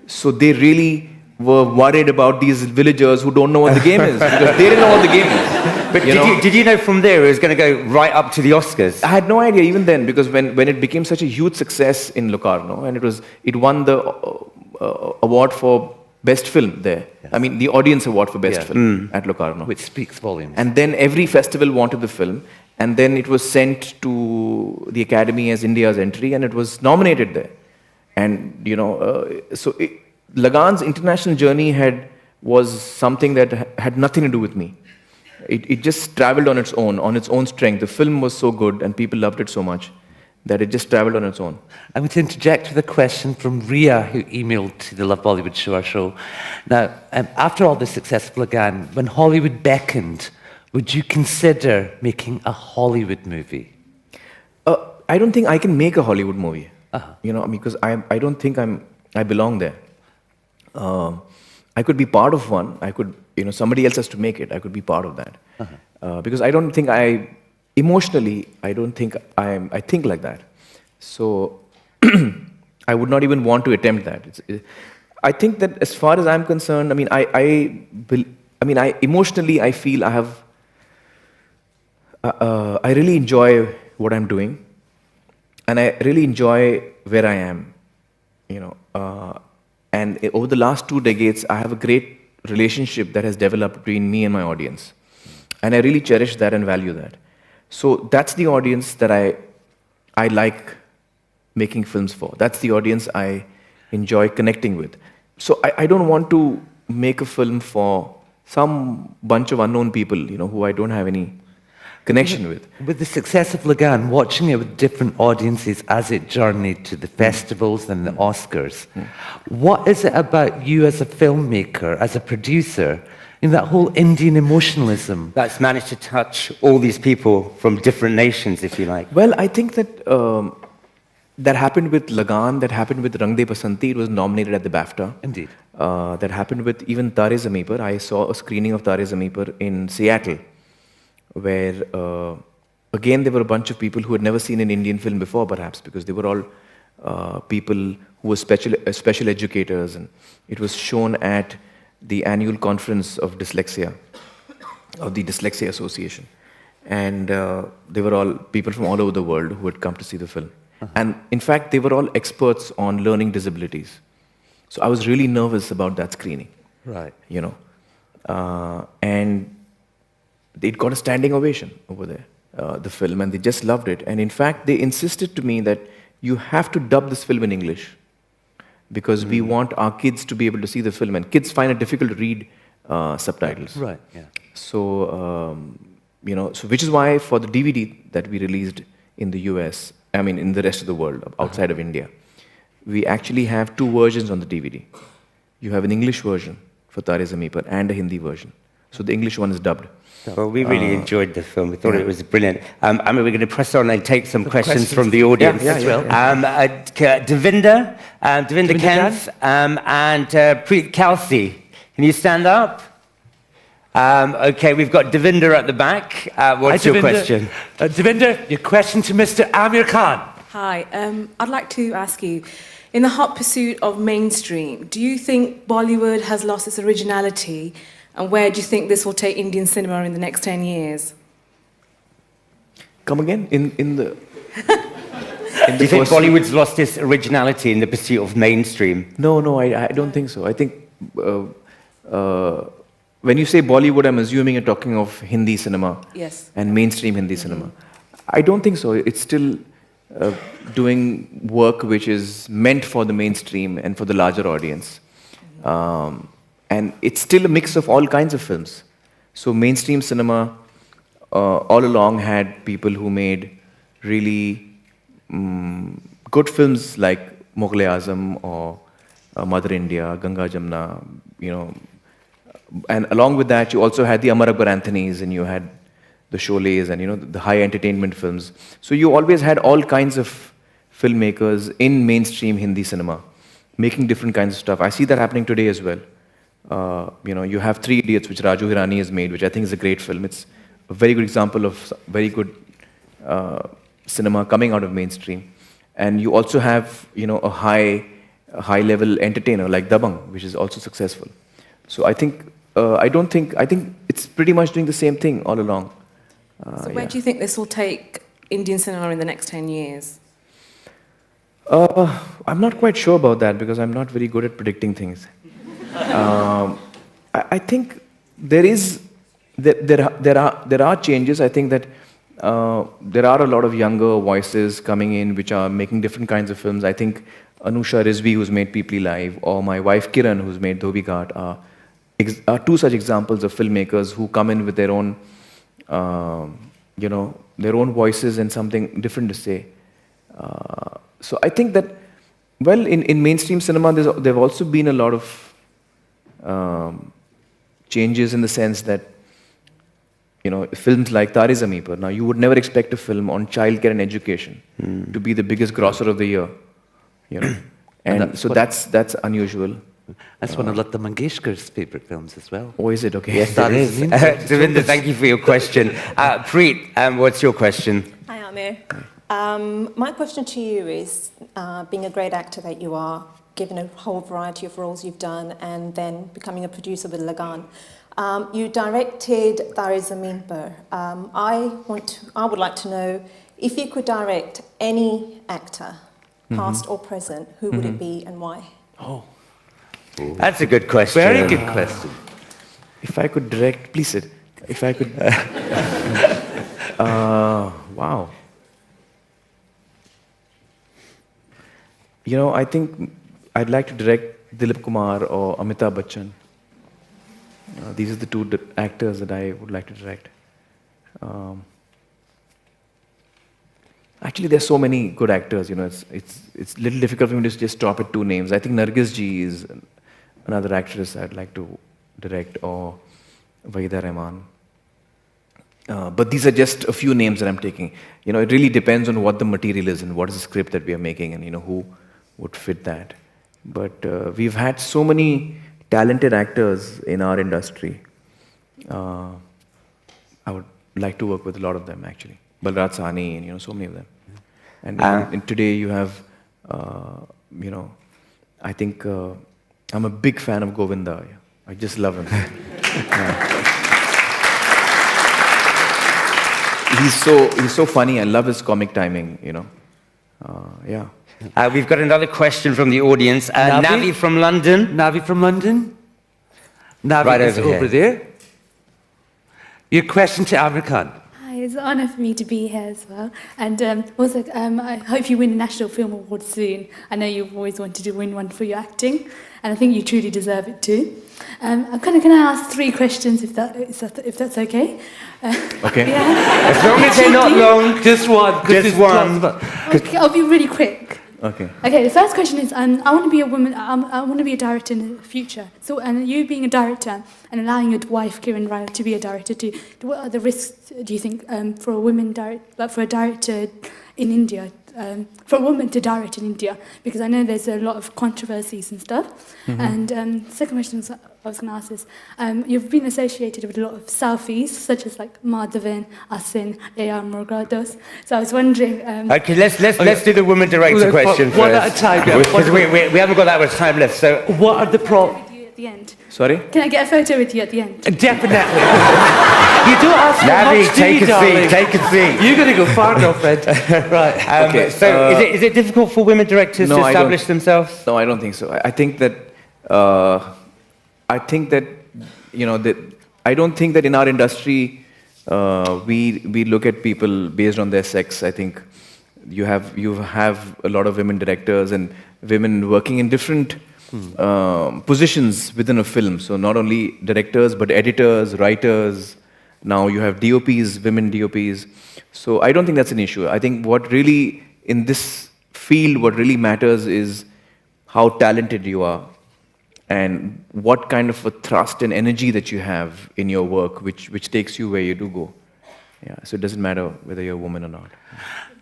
So they really were worried about these villagers who don't know what the game is, because they didn't know what the game is. But did you know from there it was going to go right up to the Oscars? I had no idea even then, because when it became such a huge success in Locarno, and it won the award for best film there. Yes. I mean, the audience award for best film at Locarno. Which speaks volumes. And then every festival wanted the film, and then it was sent to the Academy as India's entry, and it was nominated there. And, Lagan's international journey was something that had nothing to do with me. It just traveled on its own strength. The film was so good and people loved it so much that it just traveled on its own. I'm going to interject with a question from Ria, who emailed to the Love Bollywood show, our show. Now, after all the success of Lagan, when Hollywood beckoned, would you consider making a Hollywood movie? I don't think I can make a Hollywood movie. Because I don't think I belong there. I could be part of one. I could, somebody else has to make it. I could be part of that. Because I don't think emotionally, I don't think I think like that. So I would not even want to attempt that. I think that as far as I'm concerned, I emotionally, I feel I have, I really enjoy what I'm doing. And I really enjoy where I am, and over the last 2 decades, I have a great relationship that has developed between me and my audience. And I really cherish that and value that. So that's the audience that I like making films for. That's the audience I enjoy connecting with. So I don't want to make a film for some bunch of unknown people, who I don't have any connection with. With the success of Lagan, watching it with different audiences as it journeyed to the festivals and the Oscars, what is it about you as a filmmaker, as a producer, in that whole Indian emotionalism that's managed to touch all these people from different nations, if you like? Well, I think that that happened with Lagan, that happened with Rang De Basanti. It was nominated at the BAFTA. Indeed. That happened with even Tare Zameen Par. I saw a screening of Tare Zameen Par in Seattle, where again there were a bunch of people who had never seen an Indian film before, perhaps, because they were all people who were special educators, and it was shown at the annual conference of dyslexia, of the Dyslexia Association. And they were all people from all over the world who had come to see the film. And in fact, they were all experts on learning disabilities. So I was really nervous about that screening. Right. And it got a standing ovation over there, the film, and they just loved it. And in fact, they insisted to me that you have to dub this film in English, because we want our kids to be able to see the film, and kids find it difficult to read subtitles. Right, yeah. So, so which is why for the DVD that we released in the US, in the rest of the world, outside of India, we actually have two versions on the DVD. You have an English version for Tare Zameen Par and a Hindi version. So the English one is dubbed. Well, we really enjoyed the film. We thought it was brilliant. We're going to press on and take some questions from the audience. Devinder Kent and Preet Kalsi. Can you stand up? Okay, we've got Devinder at the back. What's your question? Devinder, your question to Mr. Aamir Khan. Hi, I'd like to ask you, in the hot pursuit of mainstream, do you think Bollywood has lost its originality, and where do you think this will take Indian cinema in the next 10 years? Come again? In the... Do you think Bollywood's lost its originality in the pursuit of mainstream? No, I don't think so. I think when you say Bollywood, I'm assuming you're talking of Hindi cinema. Yes. And mainstream Hindi cinema. I don't think so. It's still doing work which is meant for the mainstream and for the larger audience. And it's still a mix of all kinds of films. So mainstream cinema all along had people who made really good films like Mughal-e-Azam or Mother India, Ganga Jamna, and along with that you also had the Amar Akbar Anthonys, and you had the Sholais, and the high entertainment films. So you always had all kinds of filmmakers in mainstream Hindi cinema making different kinds of stuff. I see that happening today as well. You have Three Idiots, which Raju Hirani has made, which I think is a great film. It's a very good example of very good cinema coming out of mainstream. And you also have, a high-level entertainer like Dabang, which is also successful. So I think it's pretty much doing the same thing all along. So where do you think this will take Indian cinema in the next 10 years? I'm not quite sure about that, because I'm not very good at predicting things. I think there are changes. I think that there are a lot of younger voices coming in which are making different kinds of films. I think Anusha Rizvi, who's made People Live, or my wife Kiran, who's made Dhobi Ghat, are two such examples of filmmakers who come in with their own, their own voices and something different to say. So I think that, well, in mainstream cinema, there have also been a lot of changes in the sense that, films like Tare Zameen Par. Now, you would never expect a film on childcare and education to be the biggest grosser of the year. And so that's unusual. That's one of Lata Mangeshkar's favorite films as well. Oh, is it? Okay. Yes, that is. Devinder, thank you for your question. Preet, what's your question? Hi, Aamir. My question to you is, being a great actor that you are, given a whole variety of roles you've done, and then becoming a producer with Lagan, you directed Tare Zameen Par. I would like to know, if you could direct any actor, past or present, who would it be and why? Oh. That's a good question. Very good question. If I could direct, please sit. If I could... Wow. You know, I think I'd like to direct Dilip Kumar or Amitabh Bachchan. These are the two actors that I would like to direct. Actually, there's so many good actors. You know, it's a little difficult for me to just stop at two names. I think Nargis ji is another actress I'd like to direct, or Wahida Rahman. But these are just a few names that I'm taking. You know, it really depends on what the material is and what is the script that we are making, and you know who would fit that. But we've had so many talented actors in our industry. I would like to work with a lot of them, actually. Balraj Sahni and, you know, so many of them. And today you have, you know, I think I'm a big fan of Govinda. I just love him. He's so funny. I love his comic timing, you know. Yeah. We've got another question from the audience. Navi from London. Navi from London. Navi Right is over over there. Your question to Aamir Khan. Hi, it's an honour for me to be here as well. And also, I hope you win a National Film Award soon. I know you've always wanted to win one for your acting, and I think you truly deserve it too. I'm kind of going to ask 3 questions, if that's okay. Okay. Yeah. As long as they're not long, just one. Just one. Okay, I'll be really quick. Okay. Okay, the first question is, I want to be a woman, I want to be a director in the future. So, and you being a director and allowing your wife, Kiran Rao, to be a director too, what are the risks, do you think, for a woman, for a director in India, for a woman to direct in India? Because I know there's a lot of controversies and stuff. Mm-hmm. And second question I was going to ask is, you've been associated with a lot of Southis, such as like Madhavan, Asin, AAMIRKHAN. So I was wondering... okay, let's do the woman director question first. One at a time. Because we haven't got that much time left. So what are the problems? At the end. Sorry? Can I get a photo with you at the end? Definitely. You don't ask for Navi, much, do you, darling? take a seat. You're going to go far, girlfriend. Right. Okay. So is it difficult for women directors to establish themselves? No, I don't think so. I think that you know, I don't think that in our industry we look at people based on their sex. I think you have a lot of women directors and women working in different positions within a film. So not only directors but editors, writers. Now you have DOPs, women DOPs. So I don't think that's an issue. I think what really in this field, what really matters is how talented you are, and what kind of a thrust and energy that you have in your work, which takes you where you do go. Yeah, so it doesn't matter whether you're a woman or not.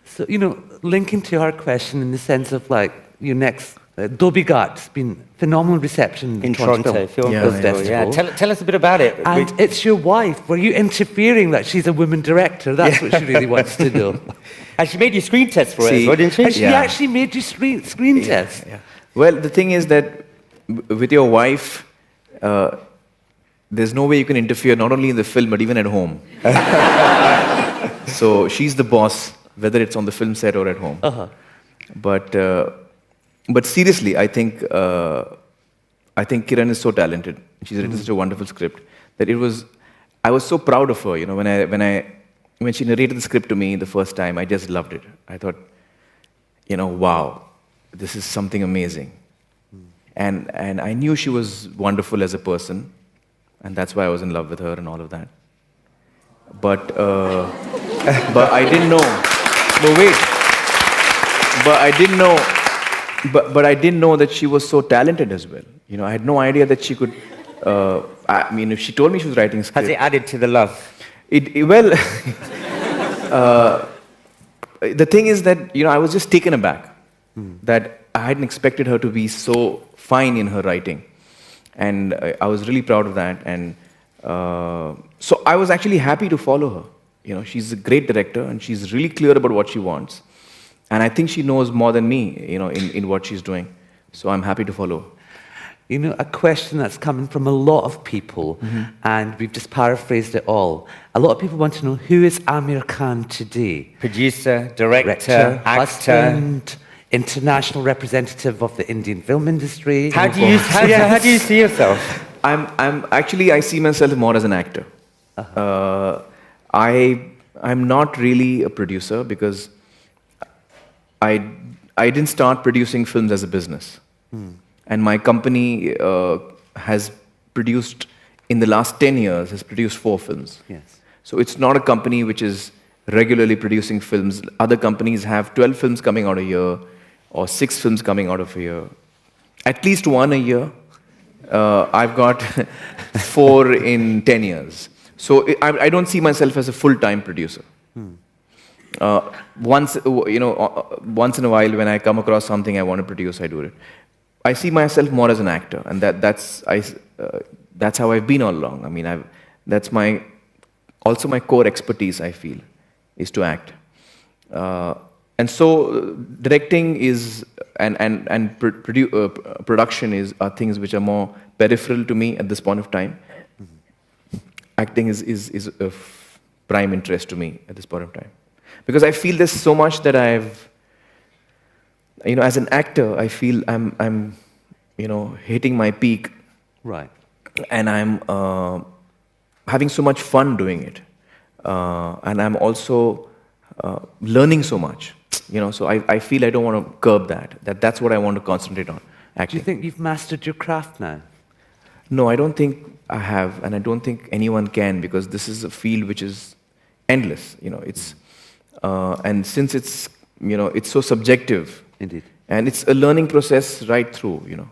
So, you know, linking to our question in the sense of like your next, Dobby Ghat's been phenomenal reception in Toronto Film Festival. Yeah. Tell us a bit about it. And it's your wife. Were you interfering that she's a woman director? That's what she really wants to know. And she made you screen test for it as well, didn't she? And she actually made you screen test. Yeah. Well, the thing is that with your wife, there's no way you can interfere, not only in the film, but even at home. So she's the boss, whether it's on the film set or at home. But seriously, I think Kiran is so talented. She's written such a wonderful script that I was so proud of her. You know, when she narrated the script to me the first time, I just loved it. I thought, you know, wow, this is something amazing. And I knew she was wonderful as a person, and that's why I was in love with her and all of that. But I didn't know. No, wait. But I didn't know that she was so talented as well. You know, I had no idea that she could. I mean, if she told me she was writing script, has it added to the love? The thing is that, you know, I was just taken aback that I hadn't expected her to be so fine in her writing, and I was really proud of that. And so I was actually happy to follow her. You know, she's a great director, and she's really clear about what she wants. And I think she knows more than me, you know, in what she's doing. So I'm happy to follow. You know, a question that's coming from a lot of people, and we've just paraphrased it all. A lot of people want to know, who is Aamir Khan today? Producer, director, actor. Husband, international representative of the Indian film industry. How do you see yourself? I see myself more as an actor. I'm not really a producer because I didn't start producing films as a business. And my company has produced, in the last 10 years, has produced 4 films. Yes. So it's not a company which is regularly producing films. Other companies have 12 films coming out a year or 6 films coming out of a year. At least 1 a year. I've got 4 in 10 years. So I don't see myself as a full-time producer. Once in a while, when I come across something I want to produce, I do it. I see myself more as an actor, and that's how I've been all along. I mean, that's also my core expertise, I feel, is to act. And so directing is and production are things which are more peripheral to me at this point of time. Acting is of prime interest to me at this point of time, because I feel there's so much that as an actor, I feel I'm hitting my peak. Right. And I'm having so much fun doing it, and I'm also learning so much. So I feel I don't want to curb that. That's what I want to concentrate on. Acting. Do you think you've mastered your craft now? No, I don't think I have, and I don't think anyone can, because this is a field which is endless. It's and since it's it's so subjective. Indeed. And it's a learning process right through.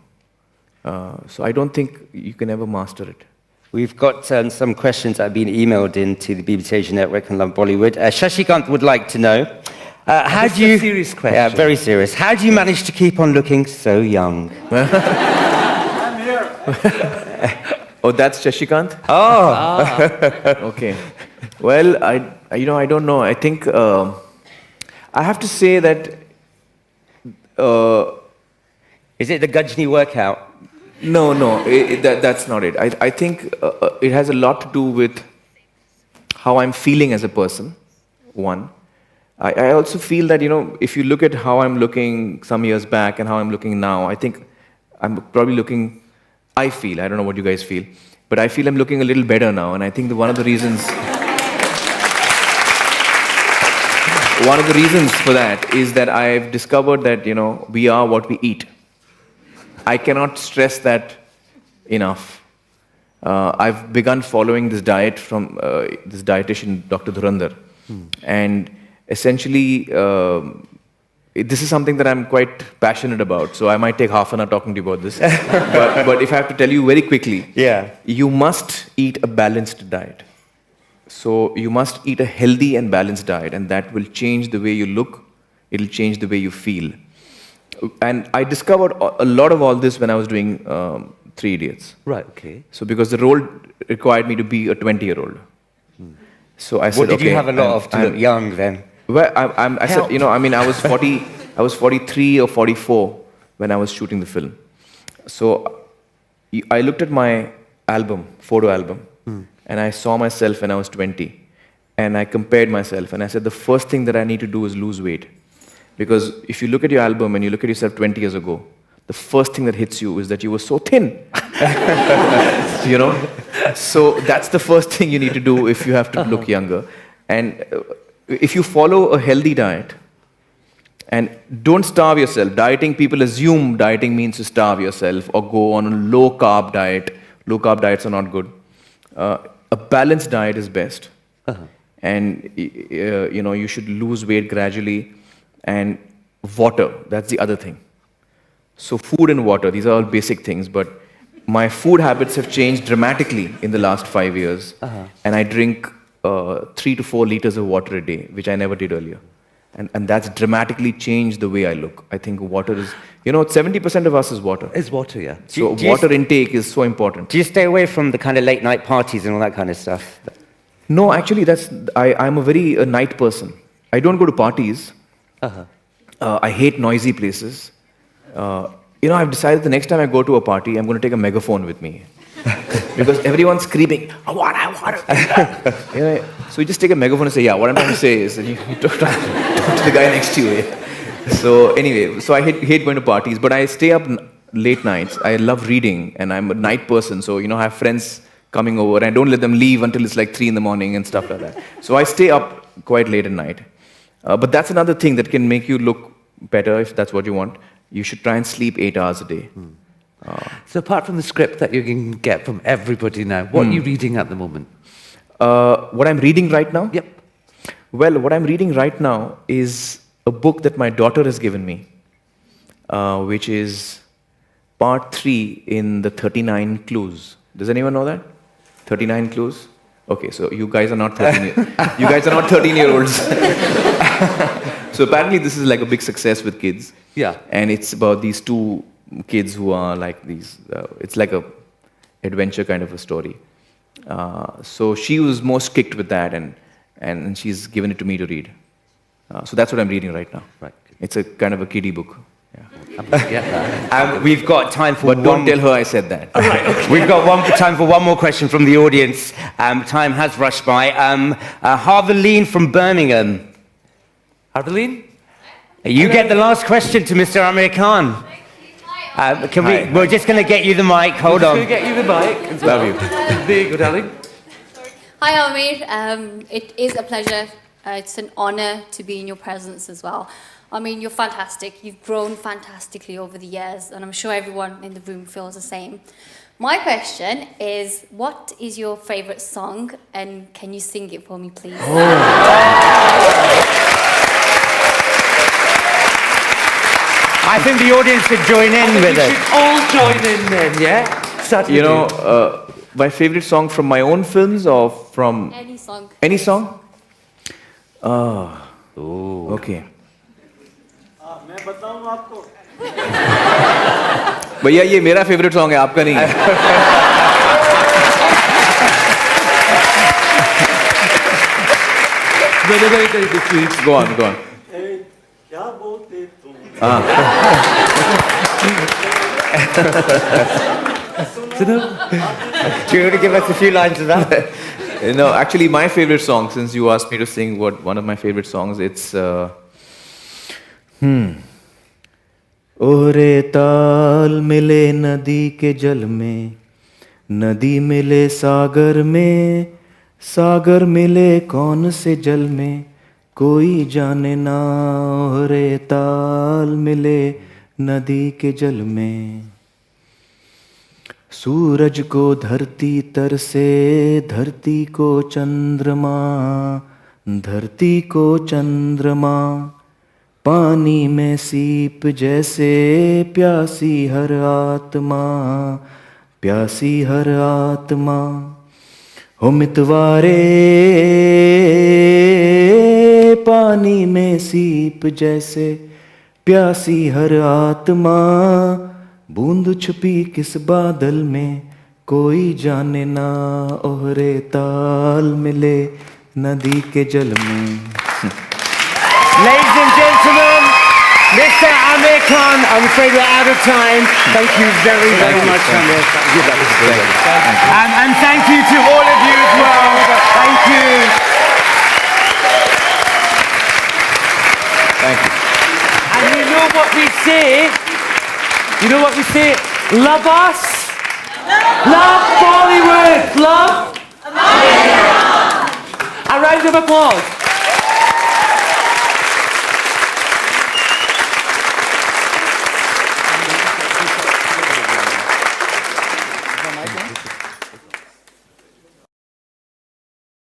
So I don't think you can ever master it. We've got some questions that have been emailed in to the BBC Asian Network and Love Bollywood. Shashikant would like to know, how do you... a serious question. Yeah, very serious. How do you manage to keep on looking so young? I'm here. Oh, that's Shashikant? Oh. Okay. Well, I don't know. I think I have to say that... Is it the Gajni workout? No, that's not it. I think it has a lot to do with how I'm feeling as a person, one. I also feel that, if you look at how I'm looking some years back and how I'm looking now, I think I'm probably looking, I don't know what you guys feel, but I feel I'm looking a little better now. And I think one of the reasons for that is that I've discovered that, we are what we eat. I cannot stress that enough. I've begun following this diet from this dietitian, Dr. Dhurandhar. And essentially, this is something that I'm quite passionate about. So I might take half an hour talking to you about this. but if I have to tell you very quickly, you must eat a balanced diet. So you must eat a healthy and balanced diet, and that will change the way you look. It'll change the way you feel. And I discovered a lot of all this when I was doing 3 Idiots. Right, okay. So because the role required me to be a 20-year-old. So I said, What did you have a lot of to look young then? Well, I said, I was 40, I was 43 or 44 when I was shooting the film. So I looked at my photo album, and I saw myself when I was 20. And I compared myself, and I said, the first thing that I need to do is lose weight. Because if you look at your album and you look at yourself 20 years ago, the first thing that hits you is that you were so thin. So that's the first thing you need to do if you have to look younger. And if you follow a healthy diet, and don't starve yourself. Dieting, people assume dieting means to starve yourself or go on a low-carb diet. Low-carb diets are not good. A balanced diet is best. And, you should lose weight gradually. And water, that's the other thing. So food and water, these are all basic things, but my food habits have changed dramatically in the last 5 years. And I drink 3 to 4 liters of water a day, which I never did earlier. And that's dramatically changed the way I look. I think water is, 70% of us is water. Is water, yeah. So water intake is so important. Do you stay away from the kind of late night parties and all that kind of stuff? No, actually, I'm a very night person. I don't go to parties. I hate noisy places. I've decided the next time I go to a party, I'm going to take a megaphone with me. Because everyone's screaming, I want it. So you just take a megaphone and say, what I'm trying to say is, and you talk to the guy next to you. So anyway, so I hate going to parties, but I stay up late nights. I love reading, and I'm a night person, so I have friends coming over, and I don't let them leave until it's like 3 in the morning and stuff like that. So I stay up quite late at night. But that's another thing that can make you look better if that's what you want. You should try and sleep 8 hours a day. So apart from the script that you can get from everybody now, what are you reading at the moment? What I'm reading right now? Yep. Well, what I'm reading right now is a book that my daughter has given me, which is part 3 in the 39 Clues. Does anyone know that? 39 Clues? Okay, so you guys are not 13-year-olds. So apparently this is like a big success with kids. Yeah. And it's about these 2 kids who are like these, it's like a adventure kind of a story. So she was most kicked with that, and she's given it to me to read. So that's what I'm reading right now. Right. It's a kind of a kiddie book. We've got time for But don't tell her I said that. Right, okay. We've got time for one more question from the audience. Time has rushed by. Harveline from Birmingham. Harveline? You get the last question to Mr. Aamir Khan. We're just going to get you the mic. Hold on. We're going to get you the mic. Love you. There you go, darling. Hi, Aamir. It is a pleasure. It's an honor to be in your presence as well. I mean, you're fantastic. You've grown fantastically over the years, and I'm sure everyone in the room feels the same. My question is, what is your favorite song, and can you sing it for me, please? I think the audience should join in with it. We should all join in then, yeah? Certainly. You know, my favorite song from my own films or from... Any song. Any song? Okay. मैं बताऊं आपको भैया ये मेरा favourite song है आपका नहीं है Go on. क्या बोलते तुम Do you want to give us a few lines of that? No, actually my favorite song, since you asked me to sing one of my favorite songs, it's ओरे ताल मिले नदी के जल में, नदी मिले सागर में, सागर मिले कौन से जल में, कोई जाने ना। ओरे ताल मिले नदी के जल में, सूरज को धरती तर से, धरती को चंद्रमा, धरती को चंद्रमा, पानी में सीप जैसे प्यासी हर आत्मा, प्यासी हर आत्मा। हो मितवारे पानी में सीप जैसे प्यासी हर आत्मा, बूंद छुपी किस बादल में, कोई जाने ना। ओहरे ताल मिले नदी के जल में। Ladies and gentlemen, Mr. Aamir Khan, I'm afraid we're out of time. Thank you very, very much, Aamir Khan. That was great. And thank you to all of you as well. Thank you. Thank you. And you know what we say? You know what we say? Love us. Love Bollywood. Love America. A round of applause.